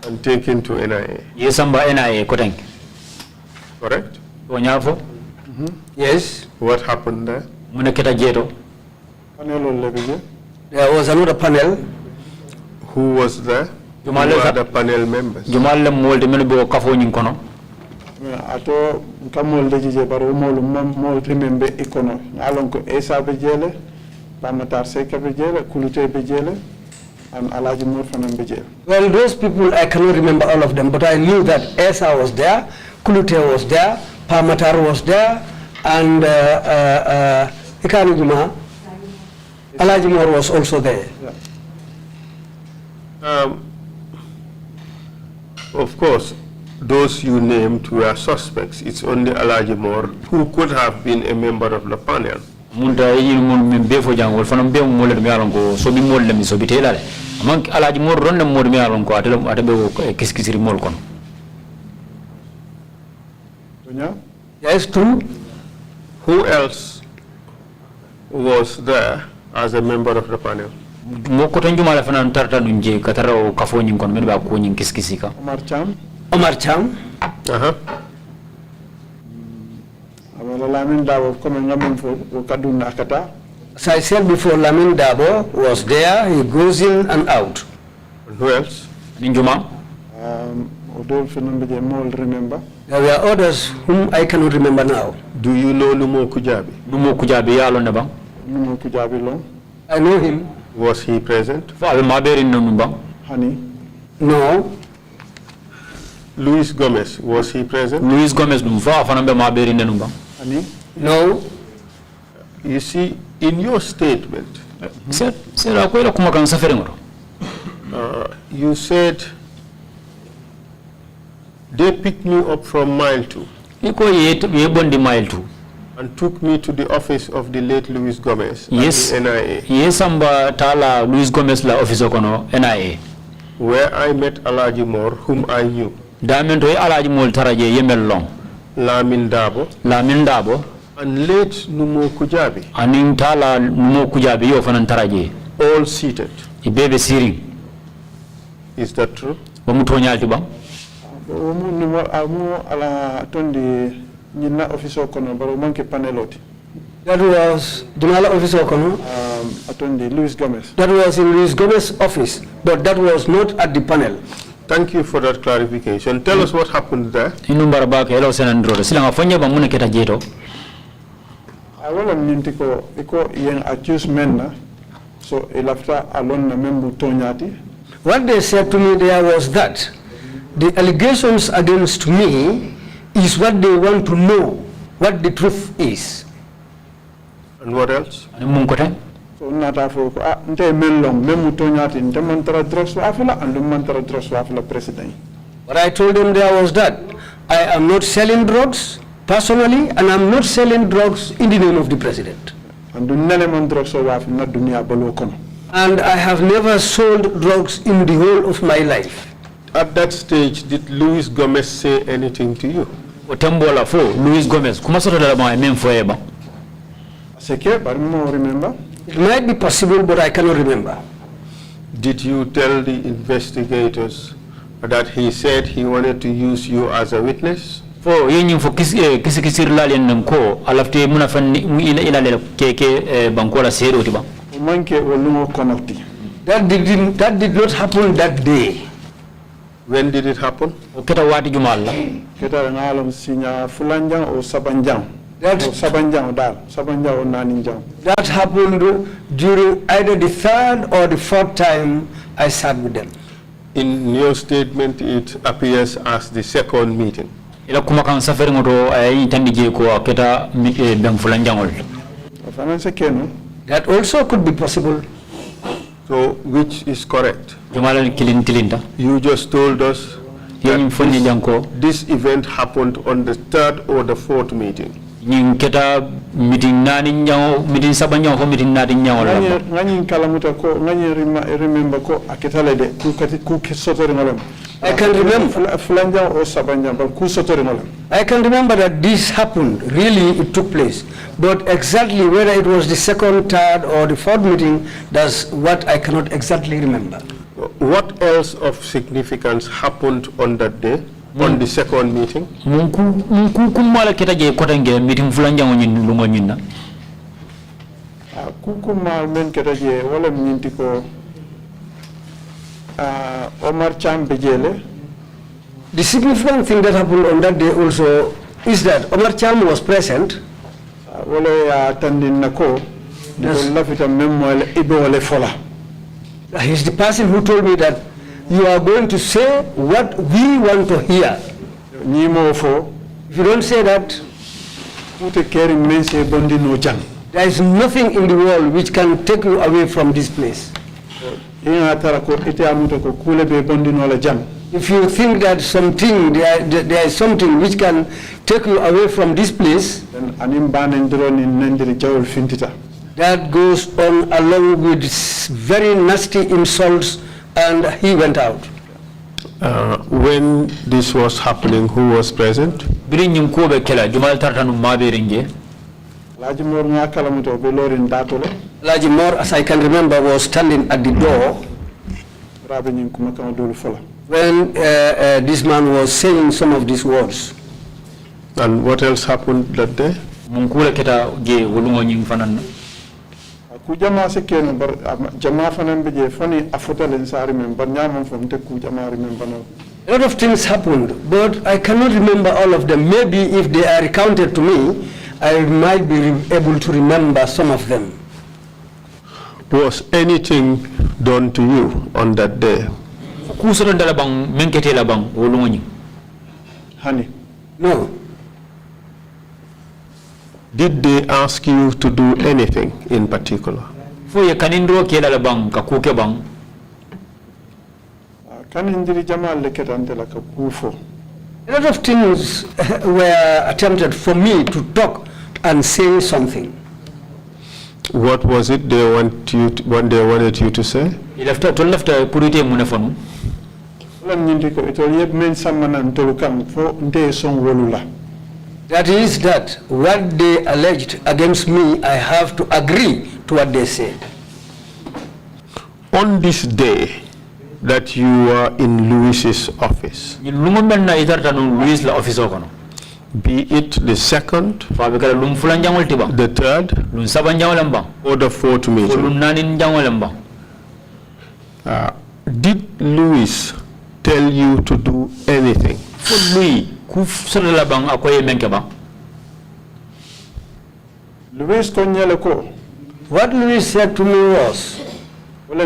and taken to NIA, yesamba NIA ko tank correct? o ñafo Yes, What happened there? muna keta jeto Panelo lebeje. there was another panel. Who was there? Who Jumale were sa- the panel members? jumal molde men bo kafo ñin kono Ato kamol leje baro mol mol remembe ikono. Alon ko Esa be jele, Samateh TRRC be jele, Kulute be jele, and Alaji Mor fanan be jele. Well, those people, I cannot remember all of them, but I knew that Esa was there, Kulute was there, Samateh was there, and Ikani Juma, Alaji Mor was also there. Of course, those you named were suspects. It's only Alaji Moore who could have been a member of the panel. munta yi mun min be fo jangol fanam be mo le mi alon ko so bi mo le mi so bi telale man alaji mo ron ne mo mi alon ko atele atabe ko kiskisiri mol kon Dunya? Yes, true. Who else was there as a member of the panel? mo ko tan juma la fanan tarta dun je katara o kafo nyin kon men ba ko nyin kiskisika Omar Cham, Omar Cham. Abala Lamin Dabo, come and Yaman for Kaduna Akata, As I said before, Lamin Dabo was there. He goes in and out. And who else? nin juma Odol Fenumbe Mol, remember. There were others whom I cannot remember now. Do you know Lumo Kujabi? dumo kujabe yalo ne bang Numo Kujabi Long, I know him. Was he present? fa abe maberin no bang Honey, No. Luis Gomez, was he present? Luis Gomez dum fa fanan be maberin no bang Honey, No. You see, in your statement, you said they picked me up from mile 2 and took me to the office of the late Luis Gomez yes at the NIA. Yes, amba tala Luis Gomez la office kono NIA where I met Alaji Mor, whom I knew. Damento Alaji Mor taraje yemel long. Lamin Dabo. And late Numo Kujabi. Aning tala Numo Kujabi yo fanan taraje. All seated. Ibebe siring. Is that true? Bamutonyalti bang. Numo ala tondi nyina office kono baro manke paneloti. That was Dunala office kono. Atondi Luis Gomez. That was in Luis Gomez's office, but that was not at the panel. Thank you for that clarification. Tell us what happened there. Inumbara ba ke elo senandro. Silanga fanya ba muna keta jeto. Awala mintiko iko yen accused men na so elafta alone na membu tonyati. What they said to me there was that the allegations against me is what they want to know, what the truth is. And what else? So nata fo ko nte mellong memu tonyati nte mantara drugs afila and mantara drugs afila president. But I told them there was that I am not selling drugs personally, and I'm not selling drugs in the name of the president. And I have never sold drugs in the whole of my life. At that stage, did Luis Gomez say anything to you? Luis Gomez, remember? It might be possible, but I cannot remember. Did you tell the investigators that he said he wanted to use you as a witness? For yin for kisir lalian ko alafte munafan ila keke bankola sero tiba. That did not happen that day. When did it happen? Keta wati jumala. Keta ngalom sinya fulanjang o sabanjang. That sabanjang dal sabanjang o naninjang. That happened during either the third or the fourth time I sat with them. In your statement, it appears as the second meeting. Ila kuma kan safari ngoto ay tandi je ko keta bang fulanjangol. That also could be possible. So which is correct? You just told us that this event happened on the third or the fourth meeting. Ngani kalamuta ko ngani remember ko aketale de ku sotori ngolam. I can remember. I can remember that this happened. Really, it took place. But exactly whether it was the second, third, or the fourth meeting, that's what I cannot exactly remember. What else of significance happened on that day, on the second meeting? The significant thing that happened on that day also is that Omar Cham was present. He's the person who told me that you are going to say what we want to hear. If you don't say that, there is nothing in the world which can take you away from this place. If you think that there is something which can take you away from this place, that goes on along with very nasty insults, and he went out. When this was happening, who was present? Laji Mor, as I can remember, was standing at the door when this man was saying some of these words. And what else happened that day? A lot of things happened, but I cannot remember all of them. Maybe if they are recounted to me, I might be able to remember some of them. Was anything done to you on that day? Honey. No. Did they ask you to do anything in particular? Fo ye kanindro kela la bang ka kuke bang. Kanindiri jamal le ketante la ka kufo. A lot of things were attempted for me to talk and say something. What was it they wanted you to say? Ilafta to lafta purite munafonu. That is that what they alleged against me, I have to agree to what they said. On this day that you were in Louis's office, be it the second, the third, or the fourth meeting, did Louis tell you to do anything? What Louis said to me was, we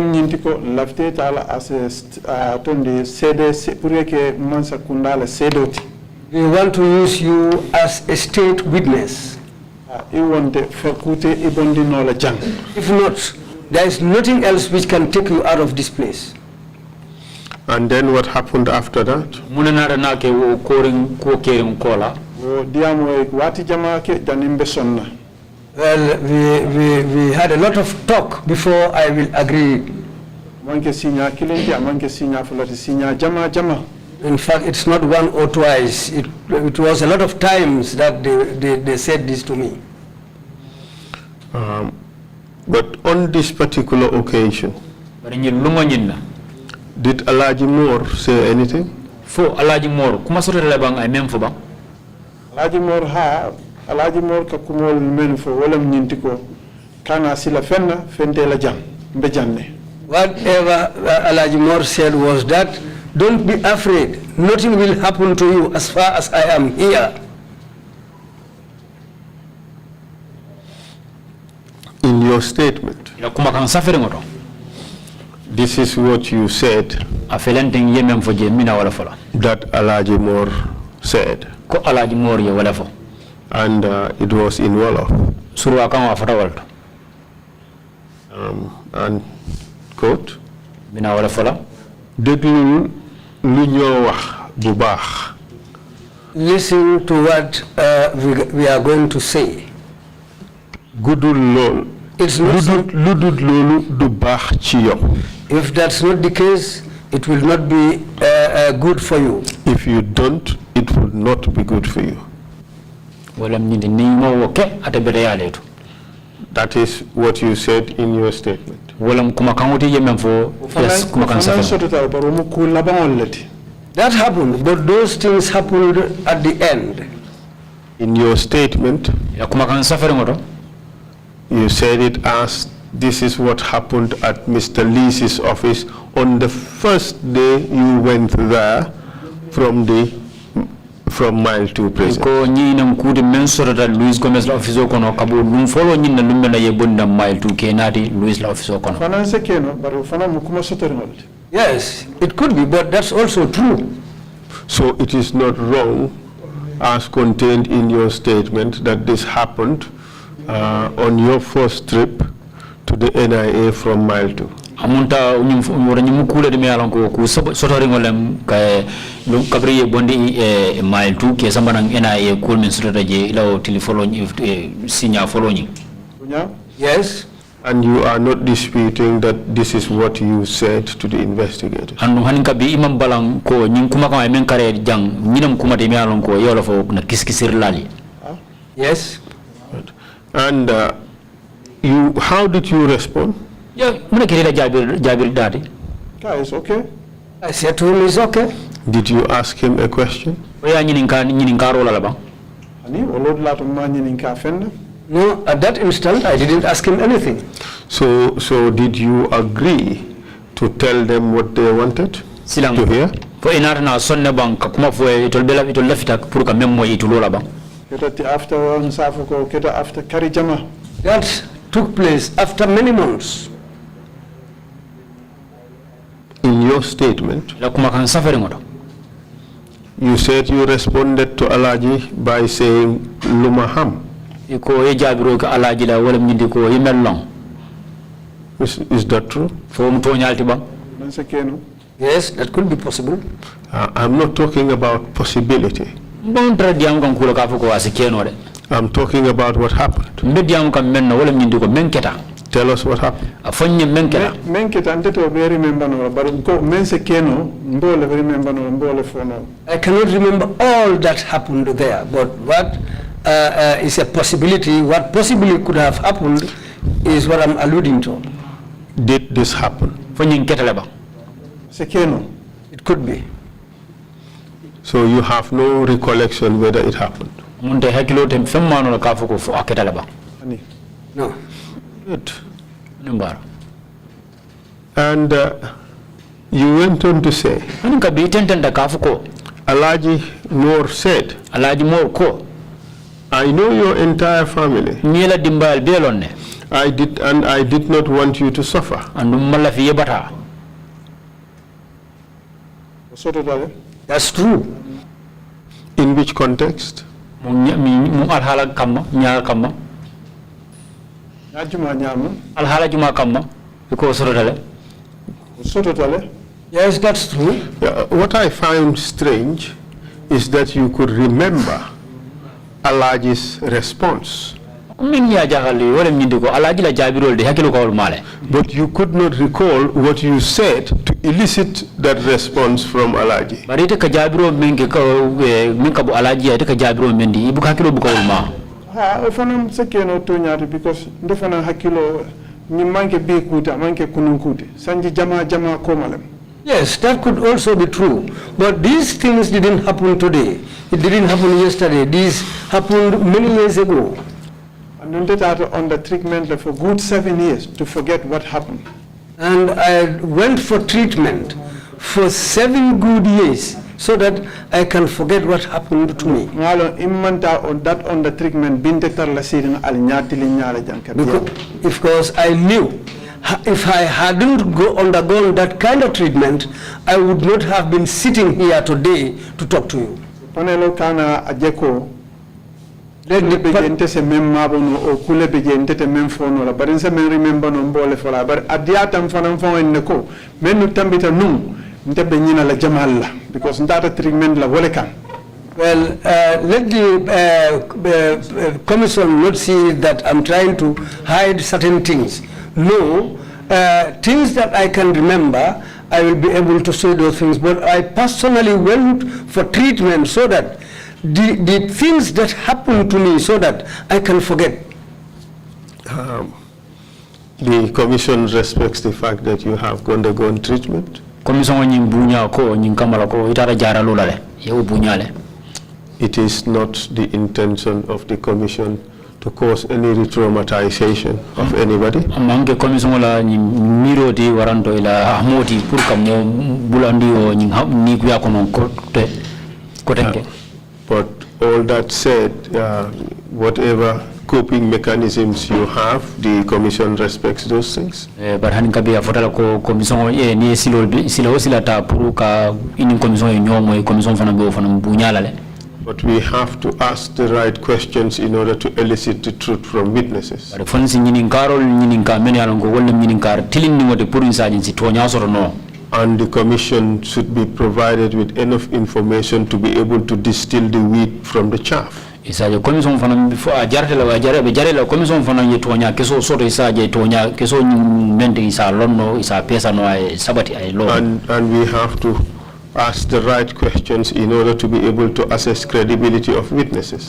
want to use you as a state witness. If not, there is nothing else which can take you out of this place. And then what happened after that? Well, we had a lot of talk before I will agree. In fact, it's not one or twice. It was a lot of times that they said this to me. But on this particular occasion, did Alaji Moore say anything? For Alaji Moore, kuma sore labang ay mem fo ba? Alaji Moore ka kumol men fo wolam nyintiko kana sila fenna fente la jang mbejanne. Whatever Alaji Moore said was that, don't be afraid. Nothing will happen to you as far as I am here. In your statement, this is what you said that Alaji Moore said. And it was in Wolof. And quote, listen to what we are going to say. It's not if that's not the case, it will not be good for you. If you don't, it will not be good for you. That is what you said in your statement. That happened, but those things happened at the end. In your statement, you said it as this is what happened at Mr. Lee's office on the first day you went there from mile 2 prison. Yes, it could be, but that's also true. So it is not wrong, as contained in your statement, that this happened on your first trip to the NIA from mile 2. Amunta nyimukule de mealonko ku sotoringolem kay lu kabriye bondi mile 2 ke sambana NIA kul min sotota je law tilifolo signa foloni. Yes. And you are not disputing that this is what you said to the investigators. Anu haninka bi imam balang ko nyim kuma ka men kare jang nyinam kuma de mealonko yolo fo na kiskisir lali. Yes. And how did you respond? Yeah, Jabir Daddy. It's okay. I said to him, it's okay. Did you ask him a question? No, at that instant, I didn't ask him anything. So did you agree to tell them what they wanted to hear? That took place after many months. In your statement, you said you responded to Alaji by saying Lumaham. Iko e jabiro ka alaji la wala nyindi ko yimel long. Is that true? Fo mu toñalti bang. Mensa keno. Yes, that could be possible. I'm not talking about possibility. Bon tra diam kan kula ka fo ko asikeno de. I'm talking about what happened. Mbe diam kan men wala nyindi ko men keta. Tell us what happened. Afonye men keta. Men keta anteto be remember no, but ko mensa keno mbole remember no, mbole fono. I cannot remember all that happened there, but what is a possibility, what possibly could have happened is what I'm alluding to. Did this happen? Fonye ketale bang. Sekeno. It could be. So you have no recollection whether it happened? Munte hakilo tem femmano la ka fo ko fo aketale bang. Ani. No. Good. Numbara. And you went on to say, Hanin ka bi tentenda ka fo ko. Alaji Moore said, Alaji Moore ko. I know your entire family. Niela dimbal belonne. I did not want you to suffer. Andum mala fi yebata. Soto dale. That's true. In which context? Mu alhala kamma nyaa kamma. Najuma nyama. Alhala juma kamma ko sorotale. Soto dale. Yes, that's true. What I found strange is that you could remember Alaji's response, Min ya jagali wala nyindi ko alaji la jabirol de hakilo ko male. but you could not recall what you said to elicit that response from Alaji. Bari te ka jabiro menke ko min ka bu alaji ya te ka jabiro mendi ibu hakilo bu ko ma. Ha fanam sekeno to nyaati because ndefana hakilo ni manke be kuta manke kunun kuti sanji jama ko malem. Yes, that could also be true. But these things didn't happen today. It didn't happen yesterday. These happened many years ago. And then that on the treatment for good 7 years to forget what happened. And I went for treatment for 7 good years so that I can forget what happened to me. Ngalo imanta on that on the treatment binte tar la sirin al nyati li nyala janka. Because I knew if I hadn't undergone that kind of treatment, I would not have been sitting here today to talk to you. Panelo kana ajeko le bejente se mem mabono o kule bejente te mem fono la barin se men remember no mbole fola bar adiatam fanam fon en ko menu tambita num ndebe nyina la jamal la because ndata treatment la wole kan. Well, let the commission not see that I'm trying to hide certain things. No, things that I can remember, I will be able to say those things. But I personally went for treatment so that the things that happened to me so that I can forget. The commission respects the fact that you have undergone treatment. Commission nyi bunya ko nyi kamala ko itara jara lolale. Yewu bunyale. It is not the intention of the commission to cause any re-traumatization of anybody. Mange commission la nyi miro di waranto ila ahmoti pour ka mo bulandi o nyi ni kuya ko non ko tenke. But all that said, whatever coping mechanisms you have, the commission respects those things. But hani kabia fotala ko commission ni sila ta pour ka ini commission nyomo commission fana be fana bunyala le. But we have to ask the right questions in order to elicit the truth from witnesses. And the commission should be provided with enough information to be able to distill the wheat from the chaff. And we have to ask the right questions in order to be able to assess credibility of witnesses.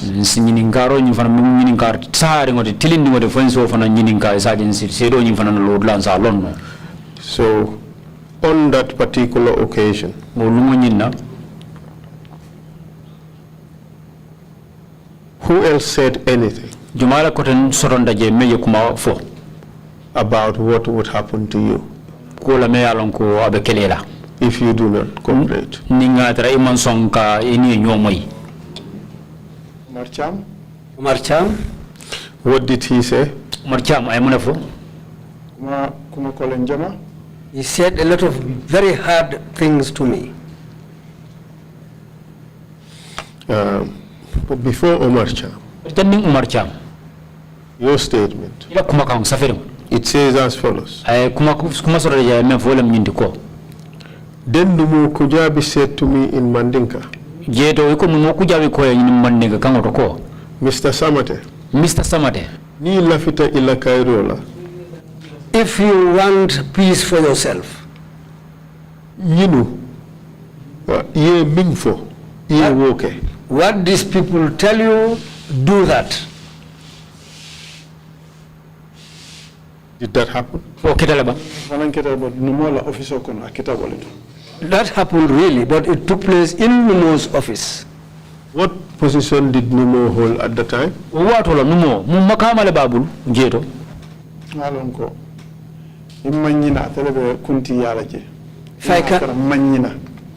So, on that particular occasion, who else said anything about what would happen to you if you do not cooperate? Marcham. What did he say? He said a lot of very hard things to me. But before Omar Cham, Your statement. ila kuma kan safari It says as follows. ay kuma soro ya men fo lam nyindi ko Then Numo Kujabi said to me in Mandinka, jeto ko mo ku jabi ko ni mandinga kan to ko Mr. Samateh, Mr. Samateh, ni lafita ila Kairola. If you want peace for yourself, Yinu, ye mingfo, ye woke. what these people tell you, do that. Did that happen? o ketala ba fanan keta bo numola office o kono akita waleto That happened really, but it took place in Numo's office. What position did Numo hold at the time? o wato la numo mu makama le babul jeto ngalon ko imanyina telebe kunti yala je Faika. manyina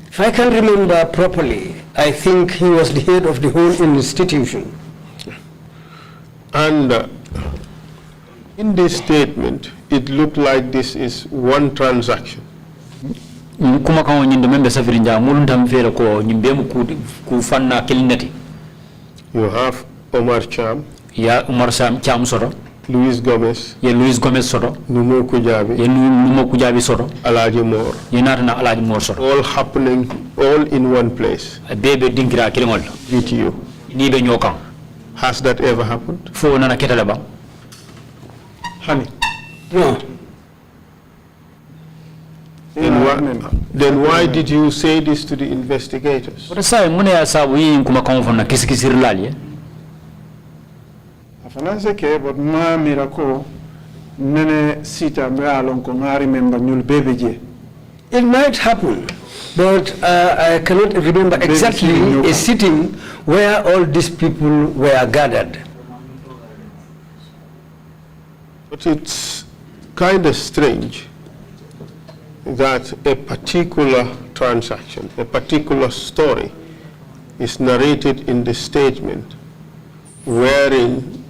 If I can remember properly, I think he was the head of the whole institution. And in this statement, it looked like this is one transaction. kuma kan nyinde membe safiri nja mulun tam fere ko nyimbe mu ku fanna kelinati You have Omar Cham, ya Umar Sam Cham soro Luis Gomez, ye Luis Gomez soro Numo Kujabi, ye numo ku jabi soro Alaji Moore, ye natana alaji mor soro all happening all in one place bebe dingira kelingol with you. ni be nyokan Has that ever happened? fo nana ketala ba hani No. Then why did you say this to the investigators? wala sai mune ya sabu yin kuma kan fonna kisikisir lali afanan se ke bot ma mirako nene sita me alon ko ngari memba nyul bebe je It might happen, but I cannot remember exactly a sitting where all these people were gathered. But it's kind of strange that a particular transaction, a particular story is narrated in the statement wherein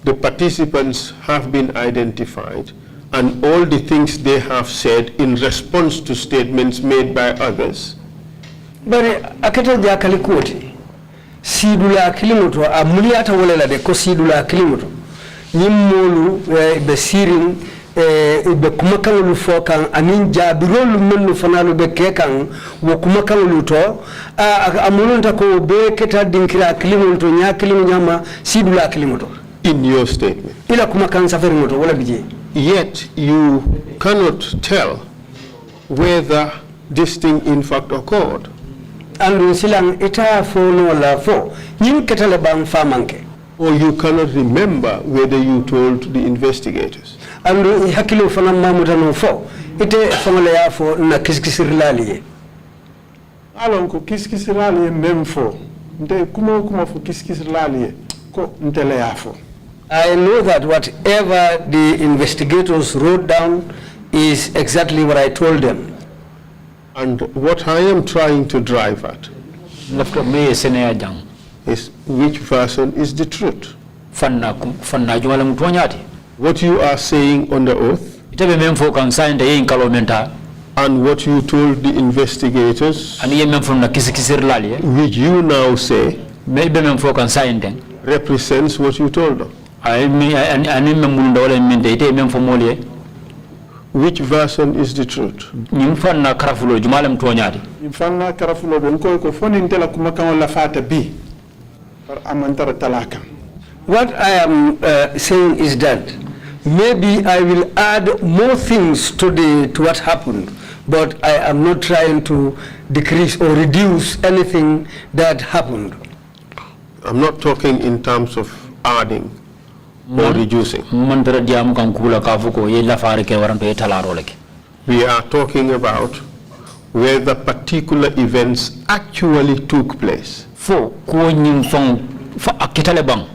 the participants have been identified and all the things they have said in response to statements made by others. But akata jakali koti sidula kilimoto amuliata wala de ko sidula kilimoto nyimolu be sirin be kumakangulu fokan anin jabirolu mennu fanalu be kekan wo kumakangulu to amulunta ko be keta dinkira kilimoto nya kilimo nyama sidula kilimoto In your statement. ila kumakan safari moto wala bije. Yet you cannot tell whether this thing in fact occurred. Andu silang ita fo no la fo nyin ketale bang famanke. Or you cannot remember whether you told the investigators. Andu hakilo fana mamuta no fo ite famale ya fo na kiskisirlali alon ko kiskisirali mem fo nte kuma fo kiskisirali ko ntele ya fo I know that whatever the investigators wrote down is exactly what I told them. And what I am trying to drive at lafta me senaya jang is which version is the truth. fanna jumala mutonyati What you are saying on the oath itabe mem fo kan sainte yin kalomenta and what you told the investigators, ani yem mem fo na kisikisir lali which you now say me be mem fo kan sainte represents what you told them. ay mi ani mem mun dawle min de ite mem fo moliye Which version is the truth? nyim fanna karafulo jumala mutonyati fanna karafulo ben ko foni ntela kuma kan la fata bi par amantara talaka What I am saying is that maybe I will add more things to what happened, but I am not trying to decrease or reduce anything that happened. I'm not talking in terms of adding or reducing. mandara diam kan kula ka fuko ye la fare ke waranto e talaro leke We are talking about whether particular events actually took place. fo ko nyim fon fa akitale bang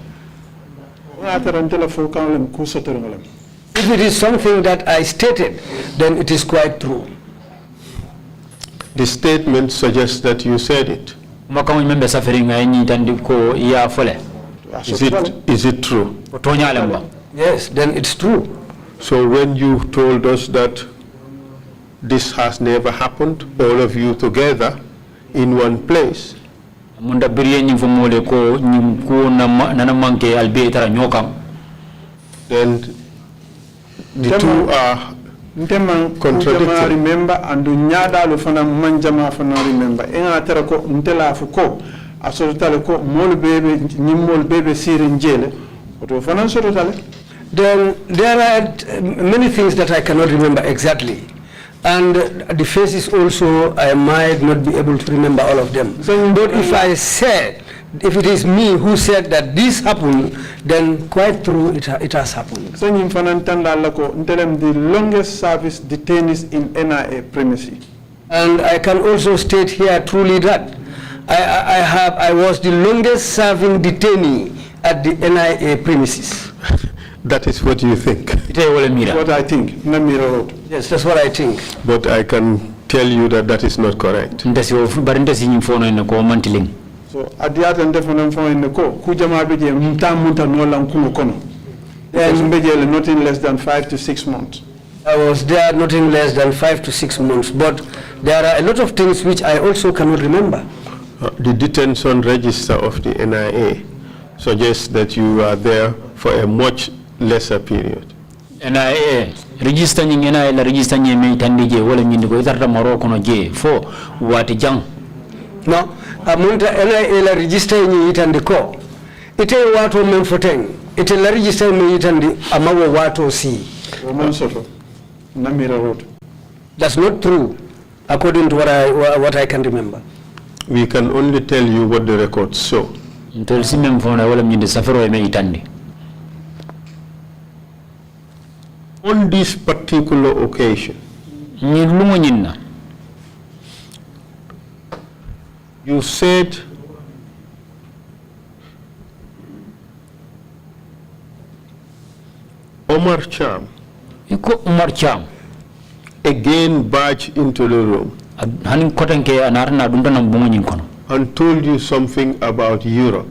ngata ntela fo kan lem ku sotorngalem If it is something that I stated, then it is quite true. The statement suggests that you said it. makam membe safari ngay ni tandi ko ya fole Is it true? tonyale mba Yes, then it's true. So when you told us that this has never happened, all of you together in one place, munda biriye nyim fo mole ko nyim ko na manke albe tara nyokam then the two are contradictory. Remember and do nyada lo fana manjama fana remember. Enga tera ko ntela fuko asotale ko mol bebe nyimol bebe sirin jele. Oto fana sotale. Then there are many things that I cannot remember exactly. And the faces also, I might not be able to remember all of them. But if I said, if it is me who said that this happened, then quite true, it has happened. So the longest service detainees in NIA premises. And I can also state here truly that I was the longest serving detainee at the NIA premises. That is what you think. What I think. Yes, that's what I think. But I can tell you that that is not correct. So at the end of the kujama beje mta nola nkumo kono. Nothing less than 5 to 6 months. I was there nothing less than 5 to 6 months, but there are a lot of things which I also cannot remember. The detention register of the NIA suggests that you were there for a much lesser period. NIA register ni NIA la register ni me tandije wala nyindi ko itarta Morocco no je fo wati jang. No, amunta NIA la register ni itandi ko. Ite wato men foteng. Ite la register ni itandi amawo wato si. Woman soto. Namira road. That's not true, according to what I can remember. We can only tell you what the records show. Ntol simem fona wala nyindi safaro me itandi. On this particular occasion, you said Omar Cham again barged into the room and told you something about Europe.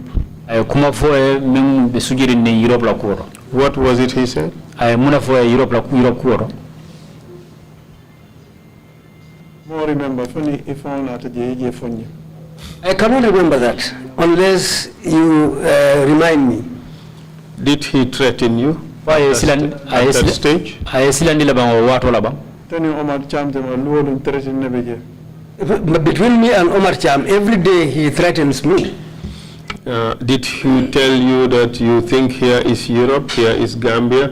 What was it he said? More remember funny if on at the funny. I cannot remember that unless you remind me. Did he threaten you at that stage? Between me and Omar Cham, every day he threatens me. Did he tell you that you think here is Europe, here is Gambia?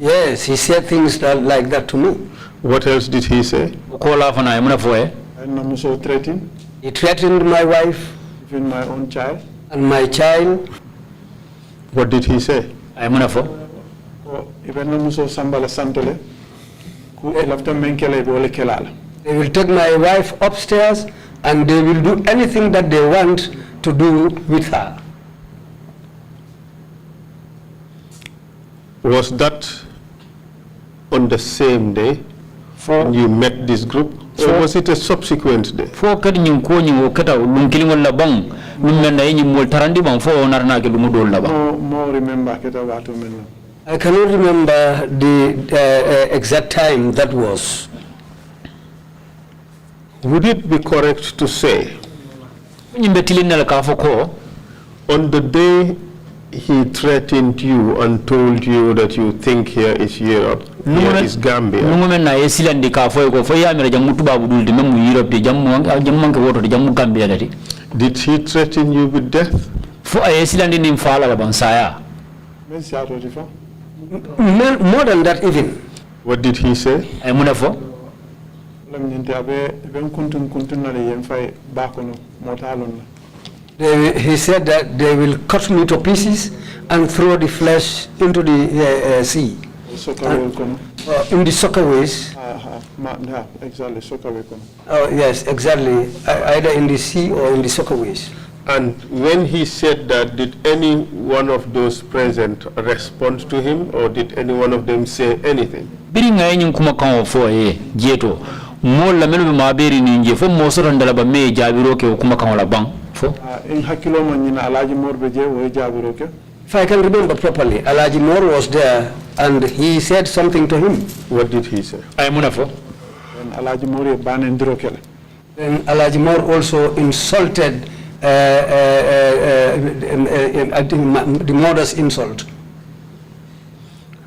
Yes, he said things like that to me. What else did he say? He threatened my wife, even my own child, and my child. What did he say? They will take my wife upstairs and they will do anything that they want to do with her. Was that on the same day you met this group? Or was it a subsequent day? More remember I cannot remember the exact time that was. Would it be correct to say on the day he threatened you and told you that you think here is Europe, here is Gambia? Did he threaten you with death? More than that even. What did he say? He said that they will cut me to pieces and throw the flesh into the sea. In the soccerways. Exactly, soccerway. Oh, yes, exactly. Either in the sea or in the soccerways. And when he said that, did any one of those present respond to him, or did any one of them say anything? If I can remember properly, Alaji Moore was there and he said something to him. What did he say? Then Alaji Moore also insulted the mother's insult.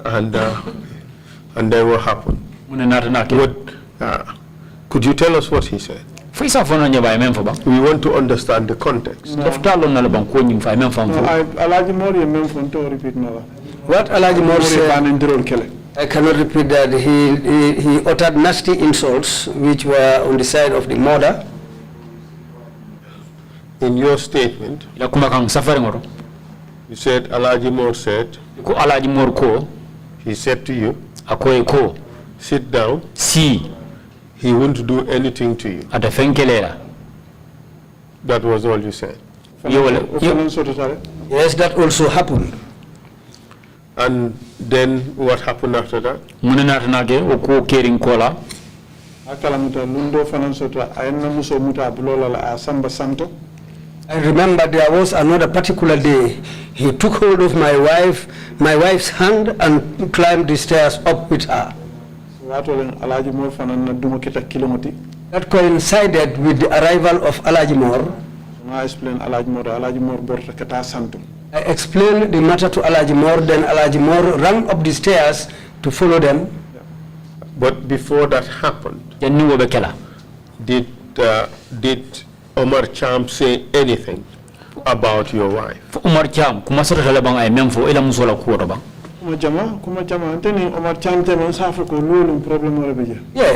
And then what happened? Could you tell us what he said? We want to understand the context. What Alaji Moore said, I cannot repeat that. He uttered nasty insults which were on the side of the mother. In your statement, you said Alaji Moore said, he said to you, sit down. He wouldn't do anything to you. That was all you said. Yes, that also happened. And then what happened after that? I remember there was another particular day. He took hold of my wife's hand, and climbed the stairs up with her. That coincided with the arrival of Alaji Moore. I explained the matter to Alaji Moore, then Alaji Moore ran up the stairs to follow them. But before that happened, did Omar Cham say anything about your wife? Yeah,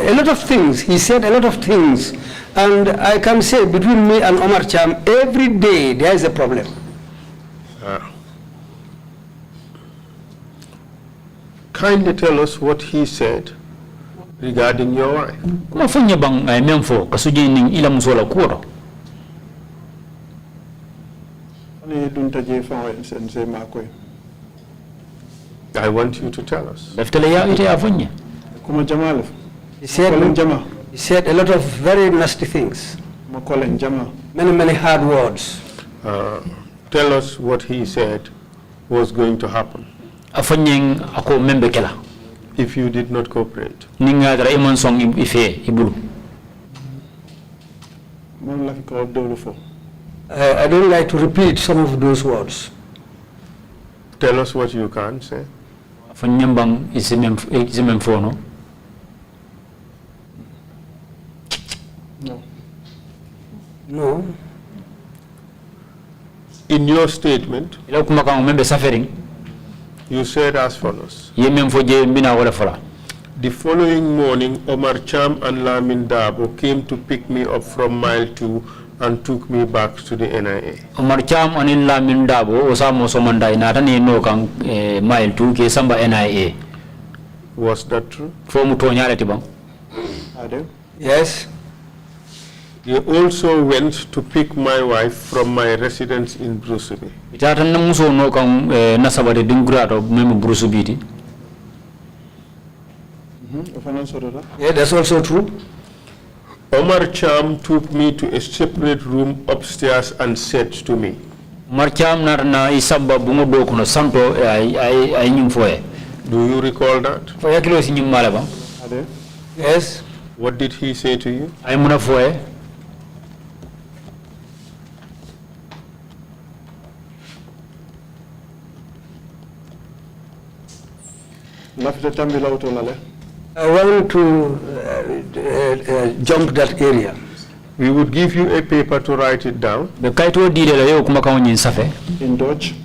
a lot of things. He said a lot of things. And I can say between me and Omar Cham, every day there is a problem. Kindly tell us what he said regarding your wife. I want you to tell us. He said a lot of very nasty things. Many hard words. Tell us what he said was going to happen if you did not cooperate. I don't like to repeat some of those words. Tell us what you can say. No. In your statement, you said as follows. The following morning, Omar Cham and Lamin Dabo came to pick me up from mile 2 and took me back to the NIA. Omar Cham and Lamin Dabo osamo somandai natani no kan mile 2 ke samba NIA. Was that true? Yes. They also went to pick my wife from my residence in Brusubi. Yeah, that's also true. Omar Cham took me to a separate room upstairs and said to me, do you recall that? Yes. What did he say to you? I want to jump that area. We would give you a paper to write it down. In Dutch,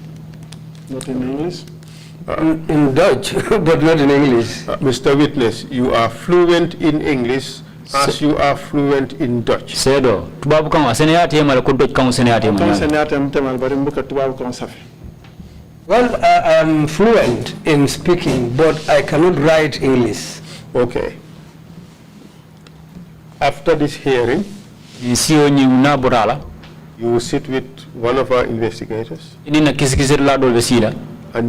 not in English. In Dutch, but not in English. Mr. Witness, you are fluent in English as you are fluent in Dutch. Well, I am fluent in speaking, but I cannot write English. Okay. After this hearing, you will sit with one of our investigators and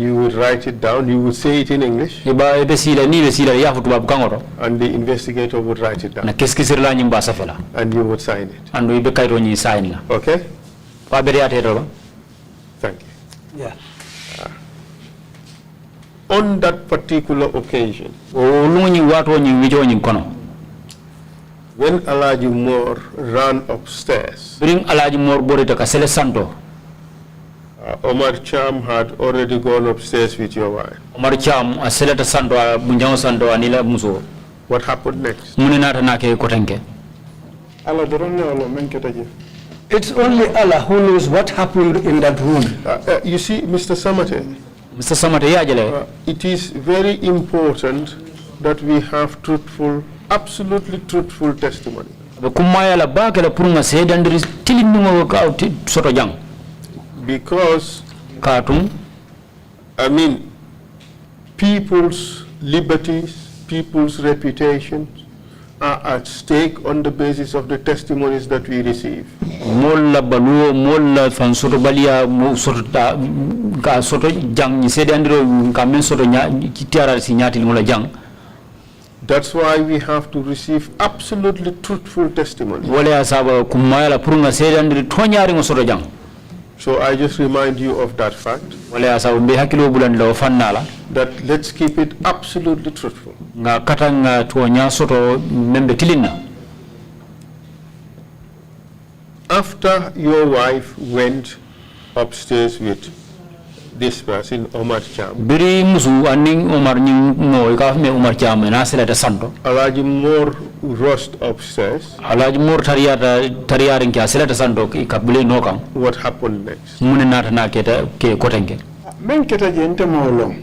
you will write it down. You will say it in English and the investigator would write it down and you would sign it. Okay? Thank you. Yeah. On that particular occasion, When Alaji Moore ran upstairs, Bring Alaji Moore Borita Kasele Santo. Omar Cham had already gone upstairs with your wife. Omar Cham, a Seleta Santo, Bunjang Santo, Anila Muso. What happened next? Muninata Nake Kotenke. Allah dorone olo men ketaje. It's only Allah who knows what happened in that room. You see, Mr. Samateh, Mr. Samateh Yajele. it is very important that we have truthful, absolutely truthful testimony. Kumaya la Bakala Purunga said, and there is tilling out Sotojang. Because, Cartoon. I mean, people's liberties, people's reputations are at stake on the basis of the testimonies that we receive. Molla Baluo, Molla Fan Soto Balia, Sota Soto Jang, you said Andrew Kamen Soto Tiara Signati Mola Jang. That's why we have to receive absolutely truthful testimony. Wale Asaba Kumaya la Purunga said, Andrew Tonyari Soto Jang. So I just remind you of that fact. Wale Asaba Behakilo Bulan Fanala. That let's keep it absolutely truthful. Nga katanga tuonya soto membe tilina. After your wife went upstairs with this person, Omar Cham, Biri musu aning Omar ning no ikafme Omar Cham na sela santo. Alaji Moore rushed upstairs. Alaji Moore tariyarin kya sela santo ikabule nokang. What happened next? Mune nata na ke kotenge. Men ketaje ente mo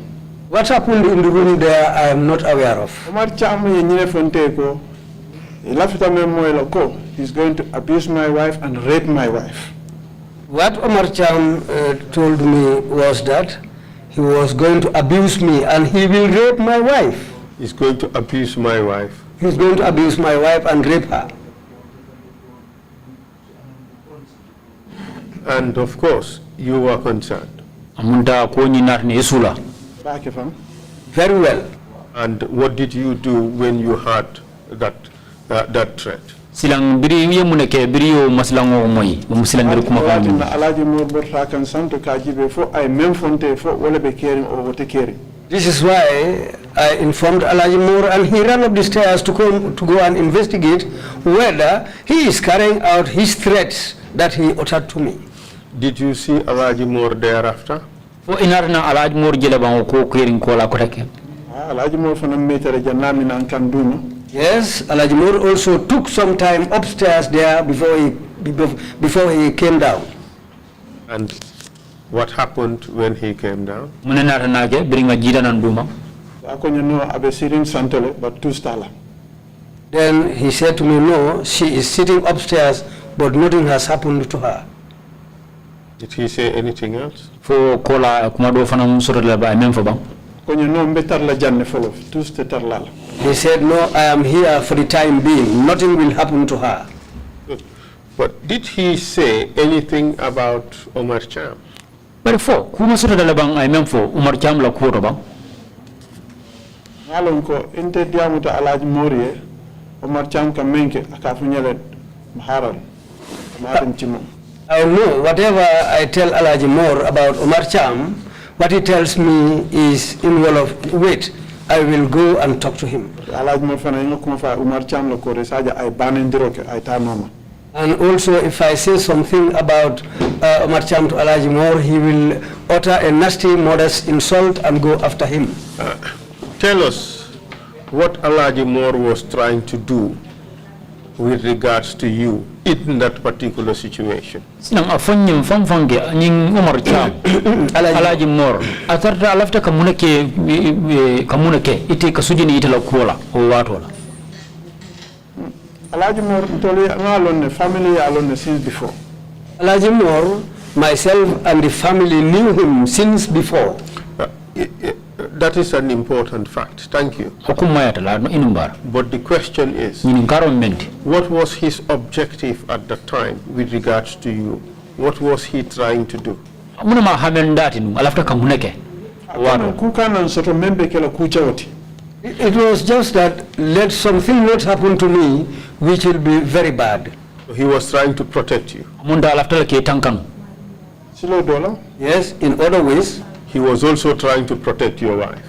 What happened in the room there, I am not aware of. Omar Cham ye nyine fonte ko ilafita memo eloko. He's going to abuse my wife and rape my wife. What Omar Cham told me was that he was going to abuse me and he will rape my wife. He's going to abuse my wife. He's going to abuse my wife and rape her. And of course, you were concerned. Amunda ko ni narni esula. Very well. And what did you do when you heard that threat? Silang biri ye muneke biri yo maslango moy musilang biri kuma fa min. Alaji mo borta kan santo kajibe fo ay mem fonte fo wala be caring or wote caring. This is why I informed Alaji Moore and he ran up the stairs to go and investigate whether he is carrying out his threats that he uttered to me. Did you see Alaji Moore thereafter? Fo inarna Alaji Moore jele bango ko caring ko la koteke. Alaji Moore fana metere janami nan kan duma. Yes, Alaji Moore also took some time upstairs there before he came down. And what happened when he came down? Munenata nage bringa jida nan duma. Akonya no abe sitting santole but two stala. Then he said to me, no, she is sitting upstairs but nothing has happened to her. Did he say anything else? Fo kola kumado fana musoro la ba même fo bang. Konya no mbetar la janne folo tous te tarlala. He said, no, I am here for the time being. Nothing will happen to her. But did he say anything about Omar Cham? But fo kuma soro la bang ay même fo Umar Cham la ko to bang. Ngalon ko inte diamuta Alaji Moore Omar Cham ka menke akafu nyele maharal. Maharan chimo. I know whatever I tell Alaji Moore about Omar Cham, what he tells me is in well of wait. I will go and talk to him. And also, if I say something about Omar Cham to Alaji Moore, he will utter a nasty, modest insult and go after him. Tell us what Alaji Moore was trying to do with regards to you in that particular situation. Sinang afanyam famfange ning Umar Cham Alaji Moore atarta alafta kamunake ite kasujini ite la kuola o watola. Alaji Moore toli ngalon family alone since before. Alaji Moore, myself and the family knew him since before. That is an important fact. Thank you. But the question is, what was his objective at the time with regards to you? What was he trying to do? It was just that let something not happen to me which will be very bad. He was trying to protect you. Yes, in other ways. He was also trying to protect your wife.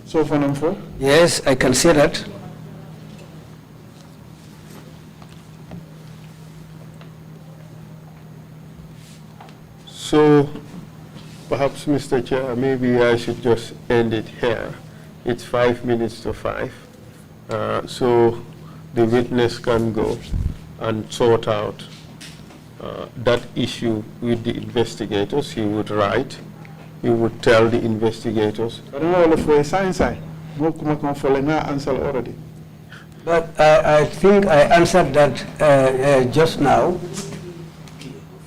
So Yes, I can say that. So, perhaps, Mr. Chair, maybe I should just end it here. It's 5 minutes to 5. So the witness can go and sort out that issue with the investigators. He would write, he would tell the investigators. Already. But I think I answered that just now.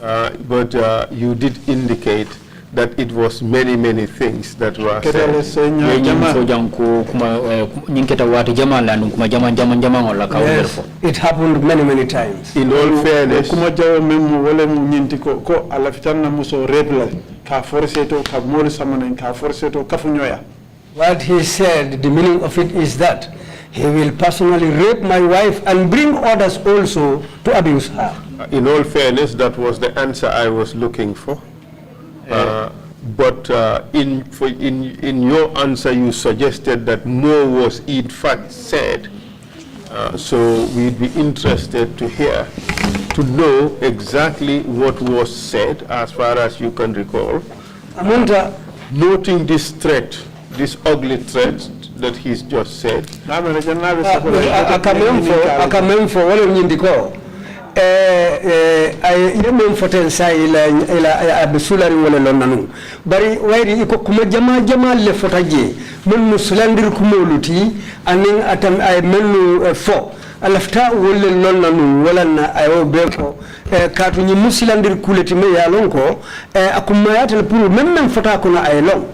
But you did indicate that it was many things that were said. Yes, it happened many times. In all fairness, what he said, the meaning of it is that he will personally rape my wife and bring others also to abuse her. in all fairness, that was the answer I was looking for. But in your answer, you suggested that more was in fact said. So we'd be interested to hear, to know exactly what was said, as far as you can recall. Noting this threat, this ugly threat that he's just said. I remember foten say ila abesulari wala lonnanu bari wayri iko kuma jama le fotaje mun musulandir kumoluti anin atam ay menu fo alafta wala lonnanu wala na ayo beko katu ni musulandir kuleti me yalonko akuma yatel pour même fota ko na ay long.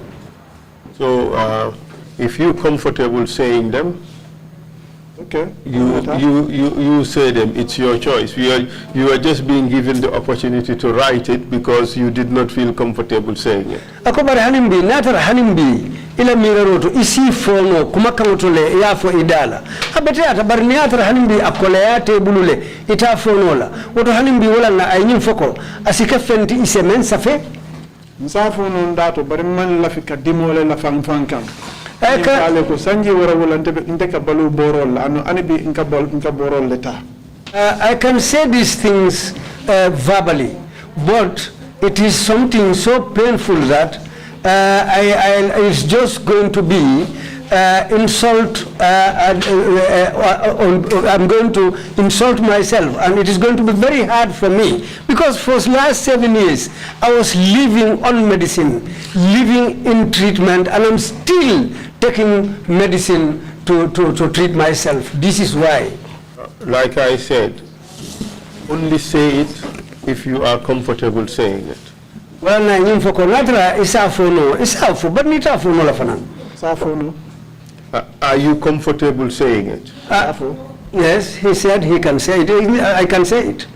So if you comfortable saying them, okay. You say them. It's your choice. You are just being given the opportunity to write it because you did not feel comfortable saying it. Akobar hanimbi natar hanimbi ila miraroto isi fono kumakamotole ya fo idala habete atabar natar hanimbi akoleate bulule ita fonola woto hanimbi wala na aynim foko asika fenti isemen safe nsafo non dato bari man la fika dimole la fankan I can say these things verbally, but it is something so painful that it's just going to be insult. I'm going to insult myself, and it is going to be very hard for me because for the last 7 years I was living on medicine, living in treatment, and I'm still taking medicine to treat myself. This is why. Like I said, only say it if you are comfortable saying it. Well, na nyimfo konatra isafono isafo but nitafono la fanan. Safono. Are you comfortable saying it? Yes, he said he can say it. I can say it.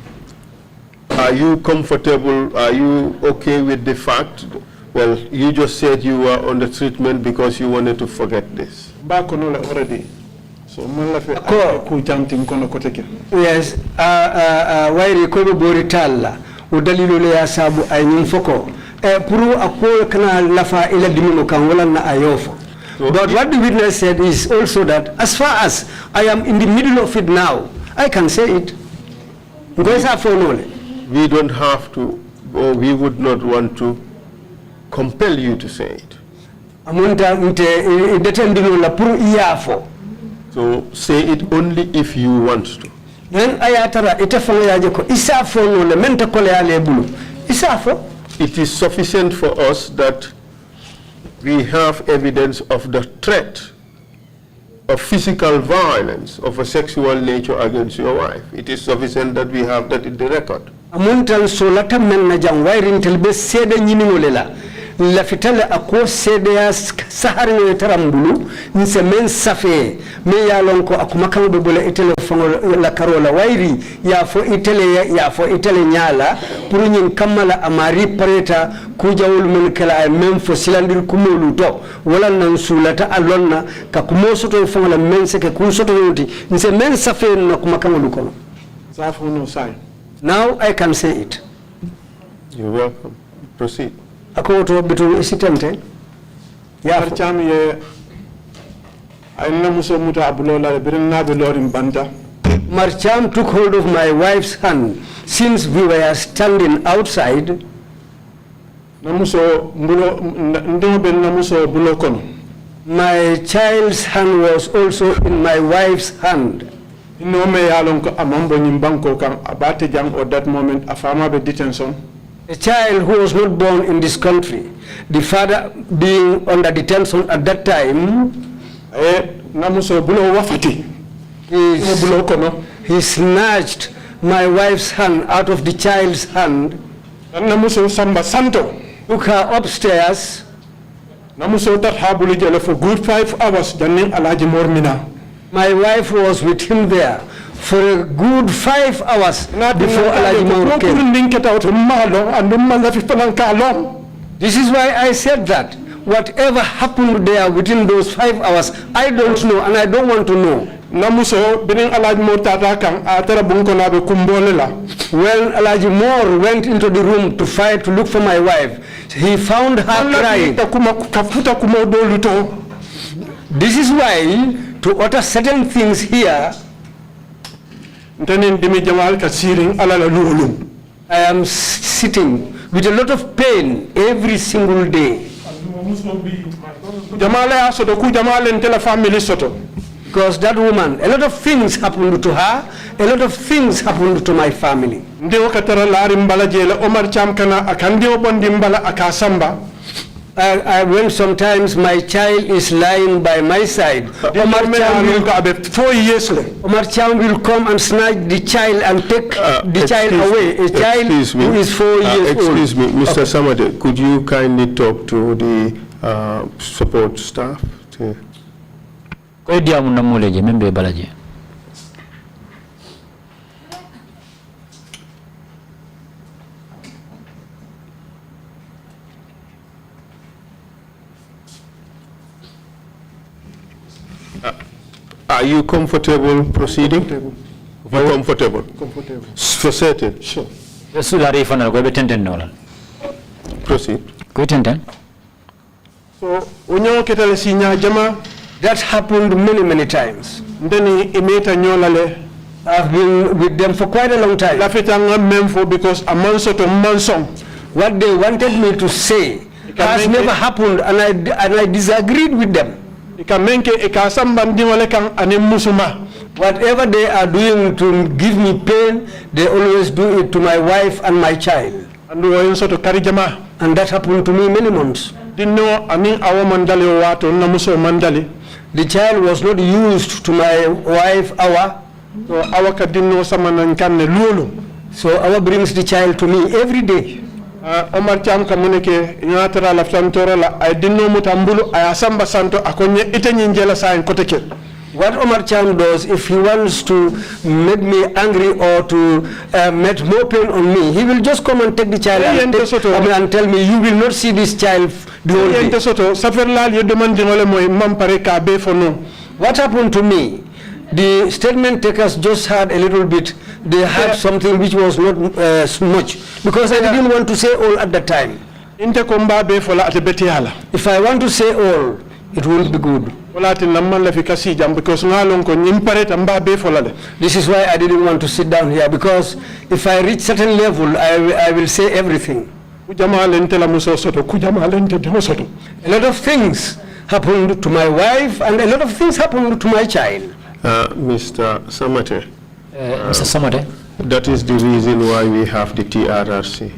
Are you comfortable? Are you okay with the fact? Well, you just said you were on the treatment because you wanted to forget this. Back on already. So, yes, wairi ko bori talla o dalilu le asabu ay nyum foko puru akko kana lafa ila dimino kan wala na ayofo. But what the witness said is also that as far as I am in the middle of it now, I can say it. We don't have to, or we would not want to compel you to say it. So say it only if you want to. It is sufficient for us that we have evidence of the threat of physical violence of a sexual nature against your wife. It is sufficient that we have that in the record. La fitale ako sedea sahari no tarambulu nse men safe me ya lonko akuma kan be bole itele fango la karola wairi ya fo itele nyala pour nyin kamala amari pareta kujawul men kala men fo silandir kumolu to wala nan sulata alonna ka kumo soto fango la men se ke kun soto yoti nse men safe no kuma kan lukono safo no sai. Now I can say it. You're welcome. Proceed. Ako to bitu isitemte ya cham ye Omar Cham took hold of my wife's hand since we were standing outside. My child's hand was also in my wife's hand. A child who was not born in this country, the father being under detention at that time, he snatched my wife's hand out of the child's hand, took her upstairs, for good 5 hours. My wife was with him there for a good 5 hours before Alaji Maur came. This is why I said that. Whatever happened there within those 5 hours, I don't know and I don't want to know. When Alaji Maur went into the room to look for my wife, he found her crying. This is why, to utter certain things here, I am sitting with a lot of pain every single day. Because that woman, a lot of things happened to her, a lot of things happened to my family. When sometimes my child is lying by my side, Omar Cham will come and snatch the child and take the child away. A child who is 4 years old. Excuse me, Mr. Samateh, could you kindly talk to the support staff? Are you comfortable proceeding? You're comfortable? Comfortable. For certain? Sure. Proceed. So, that happened many times. I've been with them for quite a long time. Because what they wanted me to say has never happened, and I disagreed with them. Whatever they are doing to give me pain, they always do it to my wife and my child. And that happened to me many months. The child was not used to my wife, so Awa brings the child to me every day. Omar Cham kamuneke nyatara laftantora la I didn't know mutambulu ayasamba santo akonye itenjela sa enkoteke. What Omar Cham does, if he wants to make me angry or to make more pain on me, he will just come and take the child and tell me, you will not see this child the whole day. What happened to me? The statement takers just had a little bit. They had something which was not much, because I didn't want to say all at that time. If I want to say all, it won't be good. This is why I didn't want to sit down here, because if I reach certain level, I will say everything. A lot of things happened to my wife, and a lot of things happened to my child. Mr. Samateh. Mr. Samateh. That is the reason why we have the TRRC.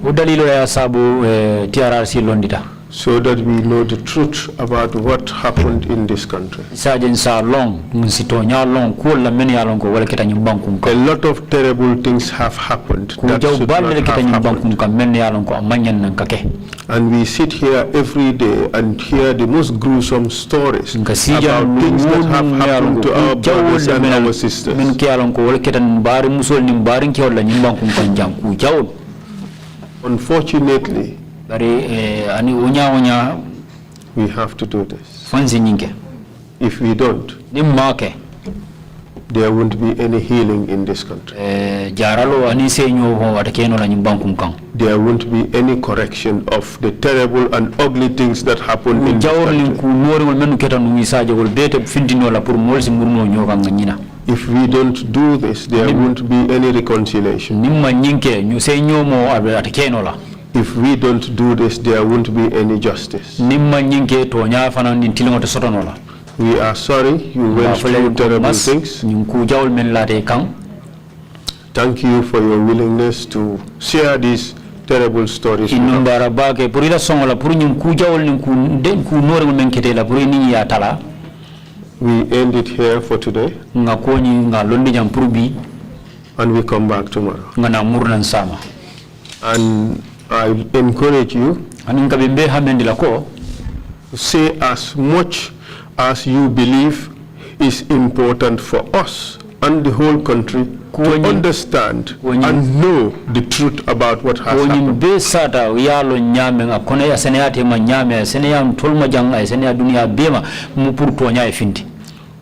So that we know the truth about what happened in this country. A lot of terrible things have happened that should not have happened. And we sit here every day and hear the most gruesome stories about things that have happened to our brothers and our sisters. Unfortunately, we have to do this. If we don't, there won't be any healing in this country. Jaralo ani senyo ho atakeno la nyimbankum kan. There won't be any correction of the terrible and ugly things that happen in this country. If we don't do this, there won't be any reconciliation. If we don't do this, there won't be any justice. We are sorry you went through terrible things. Thank you for your willingness to share these terrible stories with us. We end it here for today. And we come back tomorrow. And I encourage you to say as much as you believe is important for us and the whole country to understand and know the truth about what has happened.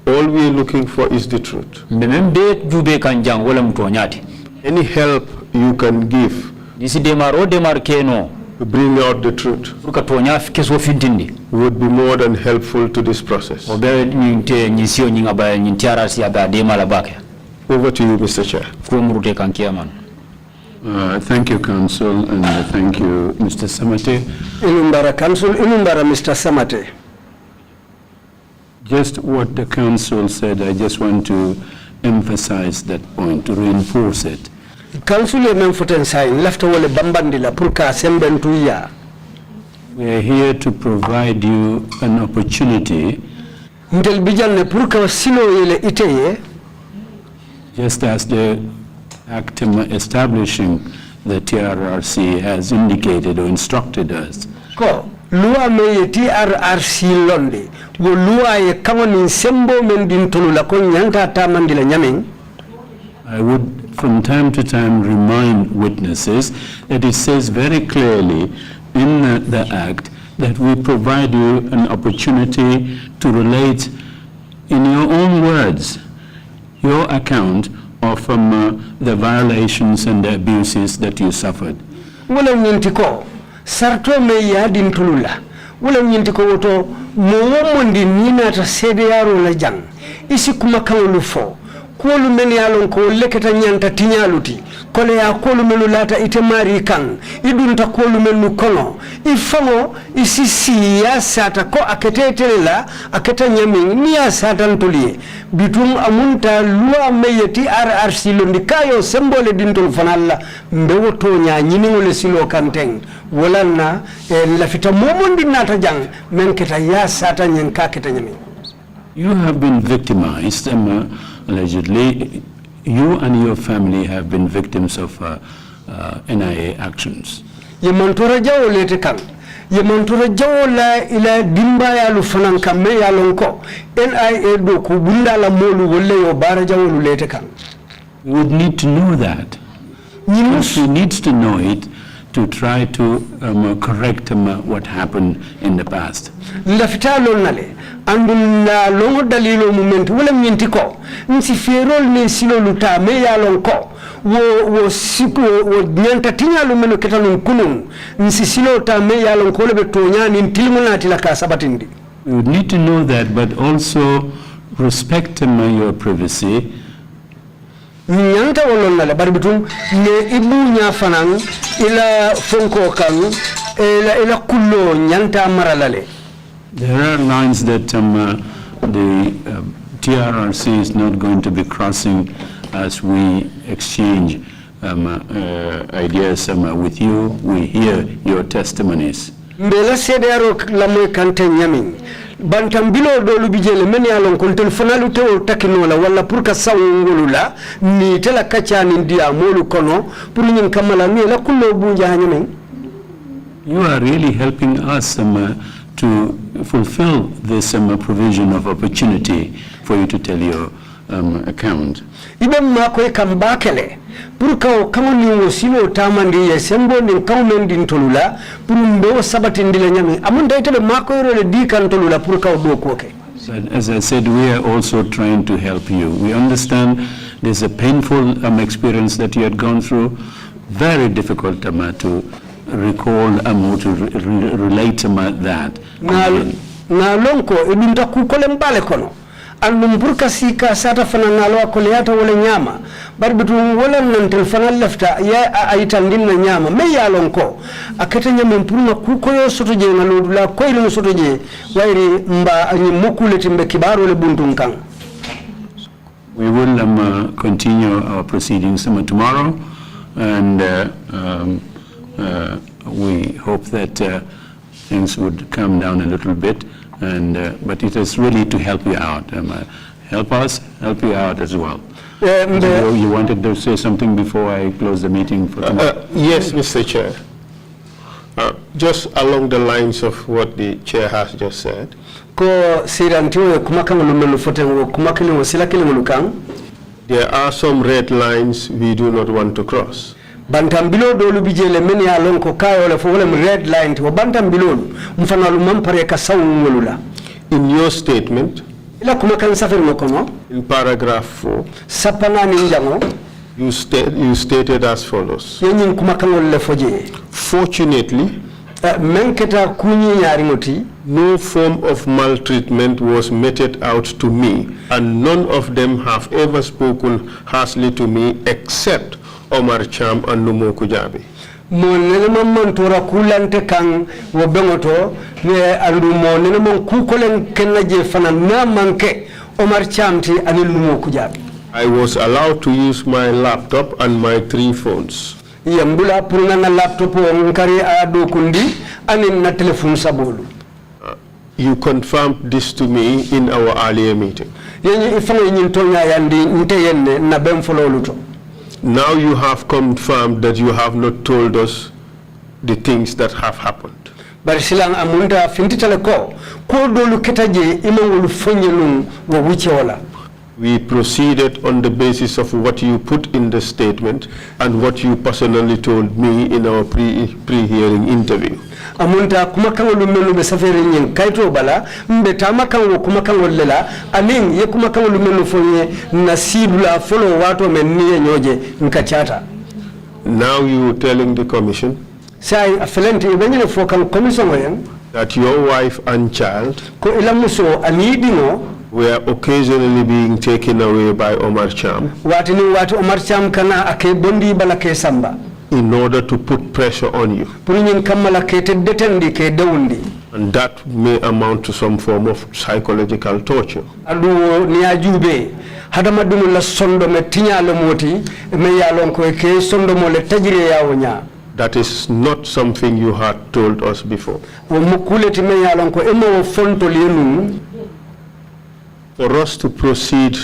All we are looking for is the truth. Any help you can give to bring out the truth would be more than helpful to this process. Over to you, Mr. Chair. Thank you, Council, and thank you, Mr. Samateh. Mr. Samateh. Just what the Council said, I just want to emphasize that point, to reinforce it. Council left wole bambandila purka sembentuya. We are here to provide you an opportunity, Ndel bijalne purka silo yele iteye, just as the Act establishing the TRRC has indicated or instructed us. ko loi me TRRC londe wo loi ye kamani sembo men din tolula ko nyanta tamandila nyamen. I would from time to time remind witnesses that it says very clearly in the Act that we provide you an opportunity to relate in your own words your account of the violations and the abuses that you suffered. Wala nyintiko sarto me ya din tolula wala nyintiko woto mo mondi nina ta sede yaro la jang isi kuma kawlu fo kolu men yalon ko leketa nyanta tinyaluti kole ya kolu menu lata ite mari kan idunta kolu menu kono ifango isi ya sata ko aketetela aketa nyamin ni ya sata ntolie bitum amunta loi meyeti TRRC londi kayo sembole dintol fanalla mbewo to nya nyiningole silo kanteng walanna lafita momondi nata jang men keta ya sata nyenka keta nyamin. You have been victimized, allegedly. You and your family have been victims of NIA actions. Yemantura jawo lete kan. Yemantura jawo la ila dimba ya lufanan kame ya lonko. NIA do kubunda la molu wole yo bara jawo lete kan. We would need to know that. She needs to know it to try to correct what happened in the past. Lafita nale. Andula longo dalilo moment wala mintiko nsi ferol ne silo luta me ya lonko wo siku wo nyanta tinyalu meno ketanun kunun nsi silo ta me ya lonko le betonya ni tilmuna tilaka sabatindi. We would need to know that, but also respect your privacy. Nyanta wolon nale barbitum ne ibu nya fanan ila fonko kan ila kullo nyanta maralale. There are lines that the TRRC is not going to be crossing as we exchange ideas with you. We hear your testimonies. Mbela sedero lamoy kante nyamin bantam bilo dolu bijele men yalon kon telefonalu tewo takinola wala pour ka sawngolula ni tela kacha ni dia molu kono pour nyin kamala ni la kullo bunja hanyamin. You are really helping us to fulfill this provision of opportunity for you to tell your account. Ibem makoy kambakele pour ka kamoni wo sino tamandi ye sembo ni kawmendi ntolula pour mbewo sabati ndile nyami amunda itele makoy rele di kan tolula pour ka do koke. But as I said, we are also trying to help you. We understand there's a painful experience that you had gone through, very difficult to recall to relate that. Na lonko idunta kukole mbale kono. Andum burka sika sata fana nalwa koleata wala nyama. Bari bitu wala nantel fana lefta ya aitandin na nyama. Me ya lonko. Akete nyama mpuruna kukoyo sotoje na lodula koilu sotoje. Wairi mba mukule timbe kibaru le buntunkang. We will continue our proceedings tomorrow, and we hope that things would calm down a little bit, and but it is really to help you out. Help us, help you out as well. You wanted to say something before I close the meeting for tomorrow? Yes, Mr. Chair. Just along the lines of what the chair has just said. There are some red lines we do not want to cross. Bantambilo dolu bijele meni ya lonko kayo le fowolem red line to bantambilo mfanalu mampare ka sawulula. In your statement, ila kumakan safari mokono in paragraph 4, sapana ni njango you stated as follows. Yenyin kumakan le foje. Fortunately, menketa kunyi nyari ngoti, no form of maltreatment was meted out to me, and none of them have ever spoken harshly to me except Omar Cham and Numo Kujabi. Monene mantora kulante kang wobengoto ne andu monene mon kukolen kenaje fana na manke Omar Cham ti anil Numo Kujabi. I was allowed to use my laptop and my 3 phones. Yambula purna na laptop ngari ado kundi anin na telephone sabolu. You confirmed this to me in our earlier meeting. Yenyi ifanga nyintonya yandi nteyenne na bemfolo luto. Now you have confirmed that you have not told us the things that have happened. Barisilang amunda fintitale ko dolu ketaje imangulu fonyelung wa wichola. We proceeded on the basis of what you put in the statement and what you personally told me in our pre-hearing interview. Amunta kumakangolu melu be safari nyen kaito bala mbe tamakango kumakangolu lela aning ye kumakangolu melu fonye nasibula follow watu mennie nyoje nkachata. Now you telling the commission sai afelenti ibenyele fokan commission wen that your wife and child ko ilamuso anidino were occasionally being taken away by Omar Cham. Watini watu Omar Cham kana ake bondi bala ke samba. In order to put pressure on you. And that may amount to some form of psychological torture. That is not something you had told us before. For us to proceed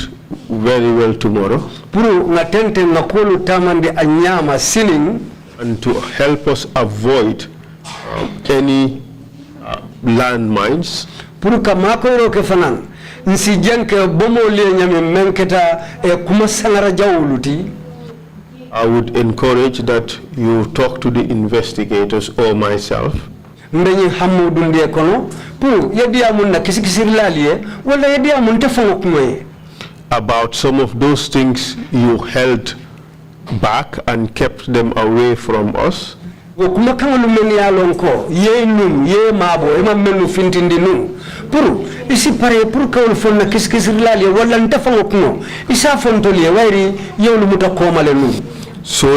very well tomorrow, and to help us avoid any landmines, I would encourage that you talk to the investigators or myself about some of those things you held back and kept them away from us. So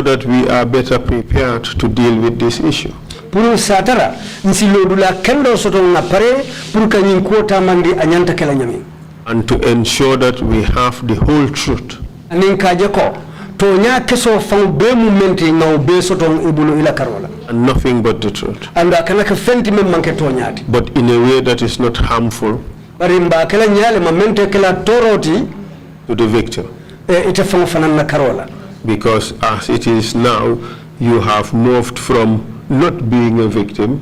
that we are better prepared to deal with this issue. And to ensure that we have the whole truth. And nothing but the truth. But in a way that is not harmful to the victim. Because as it is now, you have moved from not being a victim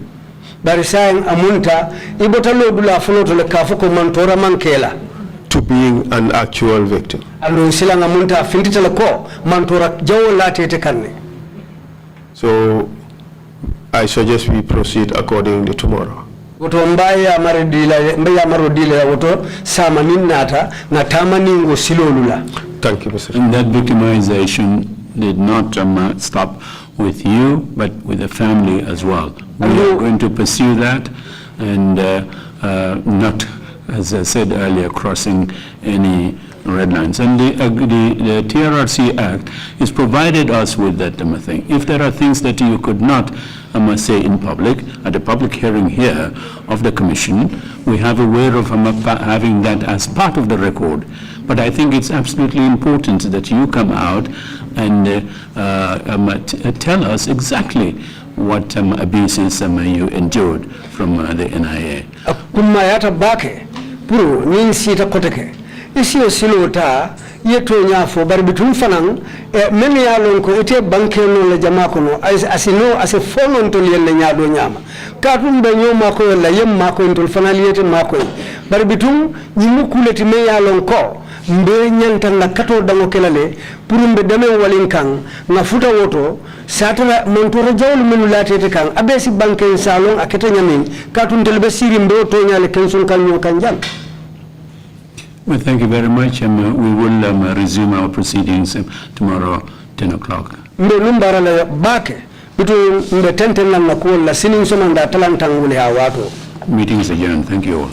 to being an actual victim. So I suggest we proceed accordingly tomorrow. woto mbaya maro dila woto sama ninnata na tamaningo silolula. Thank you, Mr. And that victimization did not stop with you, but with the family as well. We are going to pursue that and not, as I said earlier, crossing any red lines. And the TRRC Act has provided us with that thing. If there are things that you could not, I must say, in public, at a public hearing here of the Commission, we have a way of having that as part of the record. But I think it's absolutely important that you come out and tell us exactly what abuses you endured from the NIA. Kumayata bake, puru, nin sita koteke. Isi osilota, yeto nyafo, baribitum fanang, memi ya lonko, ite banke no le jamakono, asino, ase fono ntoli le nyado nyama. Katum benyo mako la yem mako ntol fanaliyete mako. Baribitum, nyimukule time ya lonko, mbe nyantan na kato dango kelale, puru mbe dame walinkang, na futa woto, satara montoro jawlu menu latete kang, abesi banke salon akete nyamin, katum telebe siri mbe to nyale kensun kanyo kanjang. Well, thank you very much, and we will resume our proceedings tomorrow, 10 o'clock. Mbe numbara la bake, bitu mbe tenten na kuola, sinin somanda talantangule hawato. Meeting is adjourned. Thank you all.